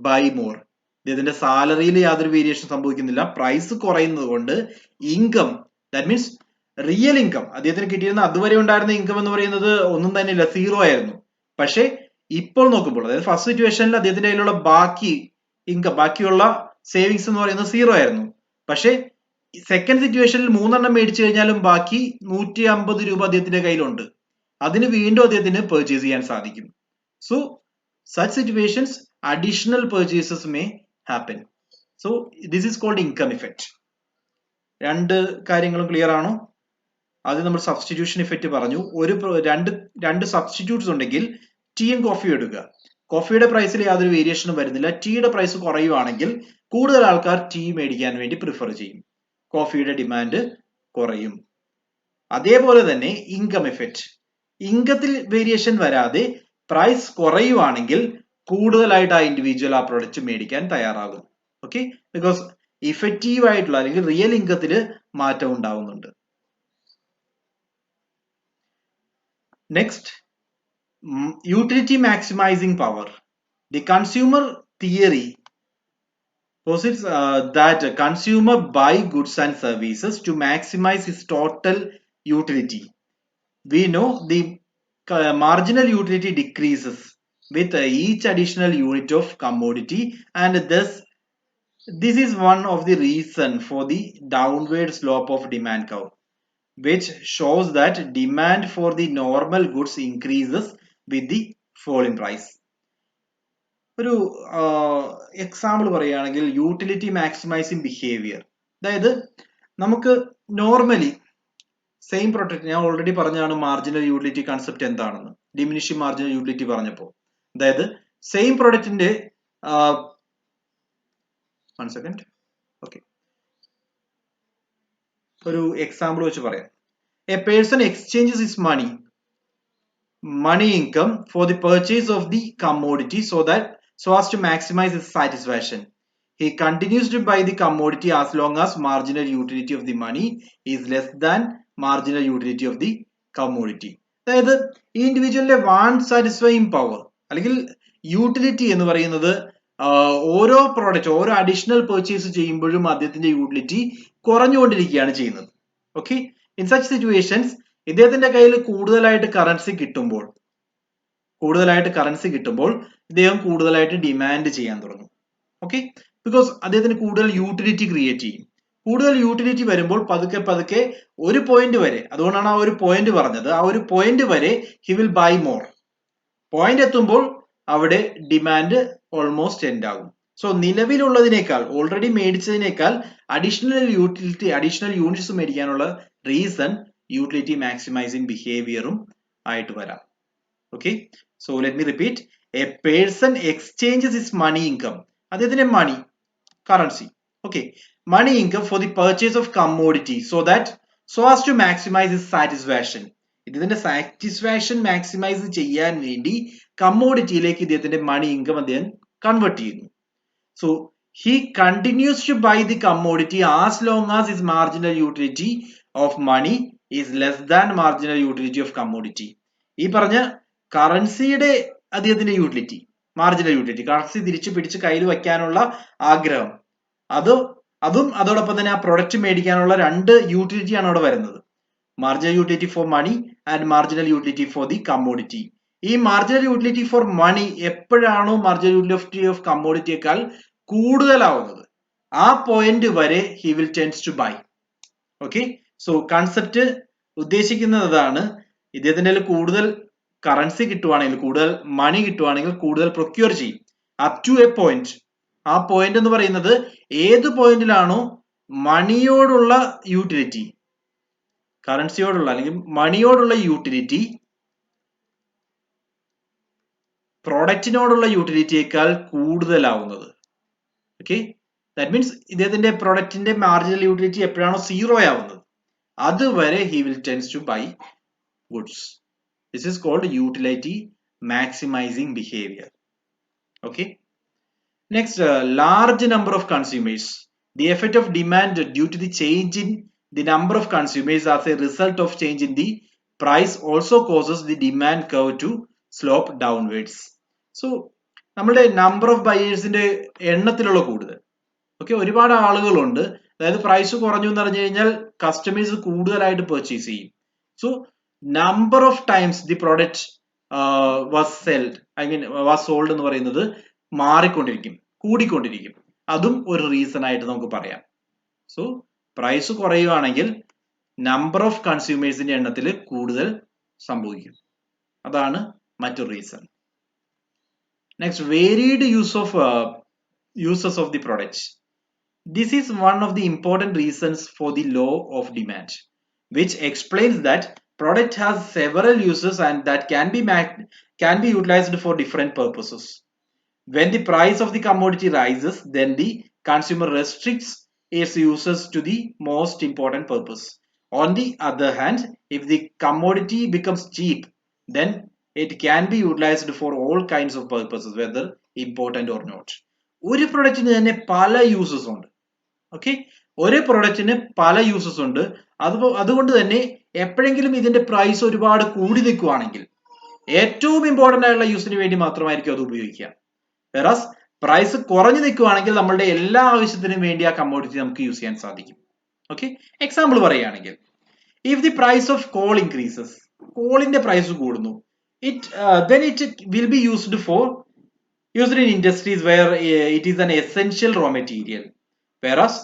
buy more. ഇതിന്റെ സാലറിയിൽ യാതൊരു വേരിയേഷൻ സംഭവിക്കുന്നില്ല. പ്രൈസ് കുറയുന്നത് കൊണ്ട് income, that means real income, അദ്ദേഹത്തിന് കിട്ടിയിരുന്ന അതുവരെ ഉണ്ടായിരുന്ന ഇൻകം എന്ന് പറയുന്നത് ഒന്നും തന്നെ ഇല്ല, 0 ആയിരുന്നു. പക്ഷെ ഇപ്പോൾ നോക്കുമ്പോൾ, അതായത് ഫസ്റ്റ് സിറ്റുവേഷനിൽ അദ്ദേഹത്തിന്റെ കയ്യിലുള്ള ബാക്കിയുള്ള സേവിങ്സ് എന്ന് പറയുന്നത് 0 ആയിരുന്നു. പക്ഷെ സെക്കൻഡ് സിറ്റുവേഷനിൽ 3 എണ്ണം മേടിച്ചു കഴിഞ്ഞാലും ബാക്കി 150 രൂപ അദ്ദേഹത്തിന്റെ കയ്യിലുണ്ട്. അതിന് വീണ്ടും അദ്ദേഹത്തിന് പർച്ചേസ് ചെയ്യാൻ സാധിക്കും. So such situations additional purchases may happen. So this is called income effect. രണ്ട് കാര്യങ്ങളും ക്ലിയർ ആണോ? ആദ്യം നമ്മൾ സബ്സ്റ്റിറ്റ്യൂഷൻ ഇഫക്റ്റ് പറഞ്ഞു. രണ്ട് സബ്സ്റ്റിറ്റ്യൂട്ട്സ് ഉണ്ടെങ്കിൽ ടീയും കോഫിയും എടുക്കുക. കോഫിയുടെ പ്രൈസിൽ യാതൊരു വേരിയേഷനും വരുന്നില്ല. ടീയുടെ പ്രൈസ് കുറയുവാണെങ്കിൽ കൂടുതൽ ആൾക്കാർ ടീ മേടിക്കാൻ വേണ്ടി പ്രിഫർ ചെയ്യും. കോഫിയുടെ ഡിമാൻഡ് കുറയും. അതേപോലെ തന്നെ ഇൻകം എഫക്റ്റ്, ഇൻകത്തിൽ വേരിയേഷൻ വരാതെ പ്രൈസ് കുറയുവാണെങ്കിൽ കൂടുതലായിട്ട് ആ ഇൻഡിവിജ്വൽ ആ പ്രൊഡക്റ്റ് മേടിക്കാൻ തയ്യാറാകും. ഓക്കെ, ബിക്കോസ് ഇഫക്റ്റീവ് ആയിട്ടുള്ള അല്ലെങ്കിൽ റിയൽ ഇൻകത്തിൽ മാറ്റം ഉണ്ടാവുന്നുണ്ട്. Next, utility maximising power. The consumer theory posits that a consumer buy goods and services to maximize his total utility. We know the marginal utility decreases with each additional unit of commodity, and thus this is one of the reason for the downward slope of demand curve, which shows that demand for the normal goods increases with the fall in price. ഒരു example പറയുകയാണെങ്കിൽ, utility maximising behaviour. അതായത് നമുക്ക് normally same product, ഞാൻ already പറഞ്ഞാണ് marginal utility concept എന്താണെന്ന്, diminishing marginal utility പറഞ്ഞപ്പോൾ. അതായത് same പ്രൊഡക്റ്റിന്റെ ഒരു എക്സാമ്പിൾ വെച്ച് പറയാം. A person exchanges his money income for the purchase of the commodity so as to maximize his satisfaction. He continues to buy the commodity as long as marginal utility of the money is less than marginal utility of the commodity. അതായത് ഈ ഇൻഡിവിജ്വലിന്റെ want satisfying power അല്ലെങ്കിൽ utility എന്ന് പറയുന്നത് ഓരോ product ഓരോ additional purchase ചെയ്യുമ്പോഴും അദ്ദേഹത്തിന്റെ utility കുറഞ്ഞുകൊണ്ടിരിക്കുകയാണ് ചെയ്യുന്നത്. ഓക്കെ, ഇൻ സച്ച് സിറ്റുവേഷൻസ് ഇദ്ദേഹത്തിന്റെ കയ്യിൽ കൂടുതലായിട്ട് കറൻസി കിട്ടുമ്പോൾ ഇദ്ദേഹം കൂടുതലായിട്ട് ഡിമാൻഡ് ചെയ്യാൻ തുടങ്ങും. ഓക്കെ, ബിക്കോസ് അദ്ദേഹത്തിന് കൂടുതൽ യൂട്ടിലിറ്റി ക്രിയേറ്റ് ചെയ്യും. കൂടുതൽ യൂട്ടിലിറ്റി വരുമ്പോൾ പതുക്കെ ഒരു പോയിന്റ് വരെ, അതുകൊണ്ടാണ് ആ ഒരു പോയിന്റ് പറഞ്ഞത്, ആ ഒരു പോയിന്റ് വരെ he will buy more. Point എത്തുമ്പോൾ അവിടെ ഡിമാൻഡ് ഓൾമോസ്റ്റ് എൻഡ് ആകും. സോ നിലവിലുള്ളതിനേക്കാൾ ഓൾറെഡി മേടിച്ചതിനേക്കാൾ അഡീഷണൽ യൂണിറ്റ്സ് മേടിക്കാനുള്ള റീസൺ യൂട്ടിലിറ്റി മാക്സിമൈസിങ് ബിഹേവിയറും ആയിട്ട് വരാം. Okay, so let me repeat. A person exchanges his money income, അദ്ദേഹത്തിന്റെ money currency, okay, money income for the purchase of commodity so as to maximize his satisfaction. ഇതിന്റെ satisfaction maximise ചെയ്യാൻ വേണ്ടി കമ്മോഡിറ്റിയിലേക്ക് ഇദ്ദേഹത്തിന്റെ money income അദ്ദേഹം convert ചെയ്യുന്നു. So he continues to buy the commodity as long as his marginal utility of money is less than marginal utility of commodity. ഈ പറഞ്ഞ കറൻസിയുടെ അദ്ദേഹത്തിന്റെ യൂട്ടിലിറ്റി, മാർജിനൽ യൂട്ടിലിറ്റി, കറൻസി തിരിച്ചു പിടിച്ച് കയ്യിൽ വെക്കാനുള്ള ആഗ്രഹം, അതും അതോടൊപ്പം തന്നെ ആ പ്രൊഡക്റ്റ് മേടിക്കാനുള്ള രണ്ട് യൂട്ടിലിറ്റി ആണ് അവിടെ വരുന്നത്. Marginal utility for money and marginal utility for the commodity. ഈ മാർജിനൽ യൂട്ടിലിറ്റി ഫോർ മണി എപ്പോഴാണോ മാർജിനൽ യൂട്ടിലിറ്റി ഓഫ് കമ്മോഡിറ്റിയേക്കാൾ കൂടുതലാവുന്നത് ആ പോയിന്റ് വരെ he will tends to buy. Okay, so concept ഉദ്ദേശിക്കുന്നത് അതാണ്. ഇദ്ദേഹത്തിന്റെ കൂടുതൽ കറൻസി കിട്ടുവാണെങ്കിൽ, കൂടുതൽ മണി കിട്ടുവാണെങ്കിൽ കൂടുതൽ പ്രൊക്യൂർ ചെയ്യും അപ് ടു എ പോയിന്റ്. ആ പോയിന്റ് എന്ന് പറയുന്നത് ഏത് പോയിന്റിലാണോ മണിയോടുള്ള യൂട്ടിലിറ്റി, കറൻസിയോടുള്ള അല്ലെങ്കിൽ മണിയോടുള്ള യൂട്ടിലിറ്റി പ്രൊഡക്റ്റിനോടുള്ള യൂട്ടിലിറ്റിയേക്കാൾ കൂടുതലാവുന്നത്. ഓക്കെ, ദാറ്റ് മീൻസ് ഇദ്ദേഹത്തിന്റെ പ്രൊഡക്റ്റിന്റെ മാർജിനൽ യൂട്ടിലിറ്റി എപ്പോഴാണോ സീറോ ആവുന്നത് അതുവരെ he will tends to buy goods. This is called utility maximising behaviour. Okay, next, large number of consumers. The effect of demand due to the change in the number of consumers as a result of change in the price also causes the demand curve to slope downwards. So നമ്മുടെ number of ബയേഴ്സിന്റെ എണ്ണത്തിലുള്ള കൂടുതൽ. Okay, ഒരുപാട് ആളുകളുണ്ട്, അതായത് price കുറഞ്ഞു എന്ന് പറഞ്ഞു കഴിഞ്ഞാൽ customers കൂടുതലായിട്ട് പർച്ചേസ് ചെയ്യും. So number of times the product was sold എന്ന് പറയുന്നത് മാറിക്കൊണ്ടിരിക്കും, കൂടിക്കൊണ്ടിരിക്കും. അതും ഒരു റീസൺ ആയിട്ട് നമുക്ക് പറയാം. സോ പ്രൈസ് കുറയുകയാണെങ്കിൽ നമ്പർ ഓഫ് കൺസ്യൂമേഴ്സിന്റെ എണ്ണത്തിൽ കൂടുതൽ സംഭവിക്കും. അതാണ് മറ്റൊരു reason. Next, varied uses of the products. This is one of the important reasons for the law of demand, which explains that product has several uses and that can be utilized for different purposes. When the price of the commodity rises, then the consumer restricts its uses to the most important purpose. On the other hand, if the commodity becomes cheap, then it can be utilized for all kinds of purposes, whether important or not. ഒരു പ്രൊഡക്റ്റിന് തന്നെ പല uses ഉണ്ട്. Okay, ഒരു പ്രൊഡക്റ്റിന് പല uses ഉണ്ട്. അതുകൊണ്ട് തന്നെ എപ്പോഴെങ്കിലും ഇതിന്റെ പ്രൈസ് ഒരുപാട് കൂടി നിൽക്കുകയാണെങ്കിൽ ഏറ്റവും ഇമ്പോർട്ടന്റ് ആയിട്ടുള്ള യൂസിന് വേണ്ടി മാത്രമായിരിക്കും അത് ഉപയോഗിക്കുക. വെറാസ് പ്രൈസ് കുറഞ്ഞു നിൽക്കുകയാണെങ്കിൽ നമ്മളുടെ എല്ലാ ആവശ്യത്തിനും വേണ്ടി ആ കമ്മോഡിറ്റി നമുക്ക് യൂസ് ചെയ്യാൻ സാധിക്കും. ഓക്കെ, എക്സാമ്പിൾ പറയുകയാണെങ്കിൽ, if the price of coal increases, കോളിന്റെ പ്രൈസ് കൂടുന്നു, then it will be used in industries where it is an essential raw material, whereas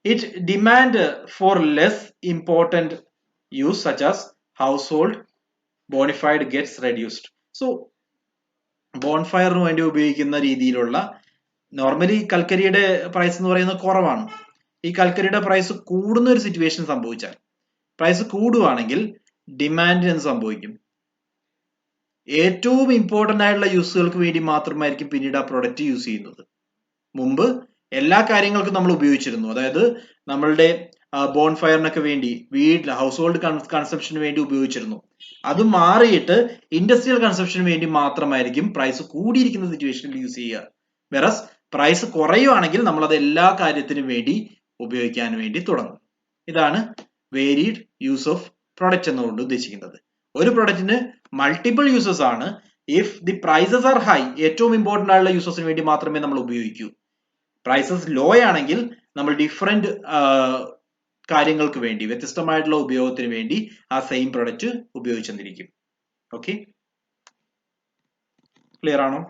it demand for less important use such as household bonafide gets reduced. So ബോൺഫയറിന് വേണ്ടി ഉപയോഗിക്കുന്ന രീതിയിലുള്ള, normally കൽക്കരിയുടെ price എന്ന് പറയുന്നത് കുറവാണ്. ഈ കൽക്കരിയുടെ price കൂടുന്ന ഒരു situation സംഭവിച്ചാൽ, പ്രൈസ് കൂടുവാണെങ്കിൽ ഡിമാൻഡിന് എന്ത് സംഭവിക്കും? ഏറ്റവും ഇമ്പോർട്ടന്റ് ആയിട്ടുള്ള യൂസുകൾക്ക് വേണ്ടി മാത്രമായിരിക്കും പിന്നീട് ആ പ്രൊഡക്റ്റ് യൂസ് ചെയ്യുന്നത്. മുമ്പ് എല്ലാ കാര്യങ്ങൾക്കും നമ്മൾ ഉപയോഗിച്ചിരുന്നു, അതായത് നമ്മളുടെ ബോൺഫയറിനൊക്കെ വേണ്ടി, ഹൗസ് ഹോൾഡ് കൺസംഷന് വേണ്ടി ഉപയോഗിച്ചിരുന്നു. അത് മാറിയിട്ട് ഇൻഡസ്ട്രിയൽ കൺസംഷന് വേണ്ടി മാത്രമായിരിക്കും പ്രൈസ് കൂടിയിരിക്കുന്ന സിറ്റുവേഷനിൽ യൂസ് ചെയ്യുക. വെറസ് പ്രൈസ് കുറയുവാണെങ്കിൽ നമ്മൾ അത് എല്ലാ കാര്യത്തിനും വേണ്ടി ഉപയോഗിക്കാൻ വേണ്ടി തുടങ്ങും. ഇതാണ് വേരീഡ് യൂസ് ഓഫ് പ്രൊഡക്റ്റ് എന്നുകൊണ്ട് ഉദ്ദേശിക്കുന്നത്. ഒരു പ്രൊഡക്റ്റിന് മൾട്ടിപ്പിൾ യൂസസ് ആണ്. If the prices are high, ഏറ്റവും ഇമ്പോർട്ടന്റ് ആയിട്ടുള്ള യൂസസിന് വേണ്ടി മാത്രമേ നമ്മൾ ഉപയോഗിക്കൂ. പ്രൈസസ് ലോ ആണെങ്കിൽ നമ്മൾ ഡിഫറെന്റ് കാര്യങ്ങൾക്ക് വേണ്ടി, വ്യത്യസ്തമായിട്ടുള്ള ഉപയോഗത്തിന് വേണ്ടി ആ സെയിം പ്രൊഡക്റ്റ് ഉപയോഗിച്ചെന്നിരിക്കും. ഓക്കെ, ക്ലിയർ ആണോ?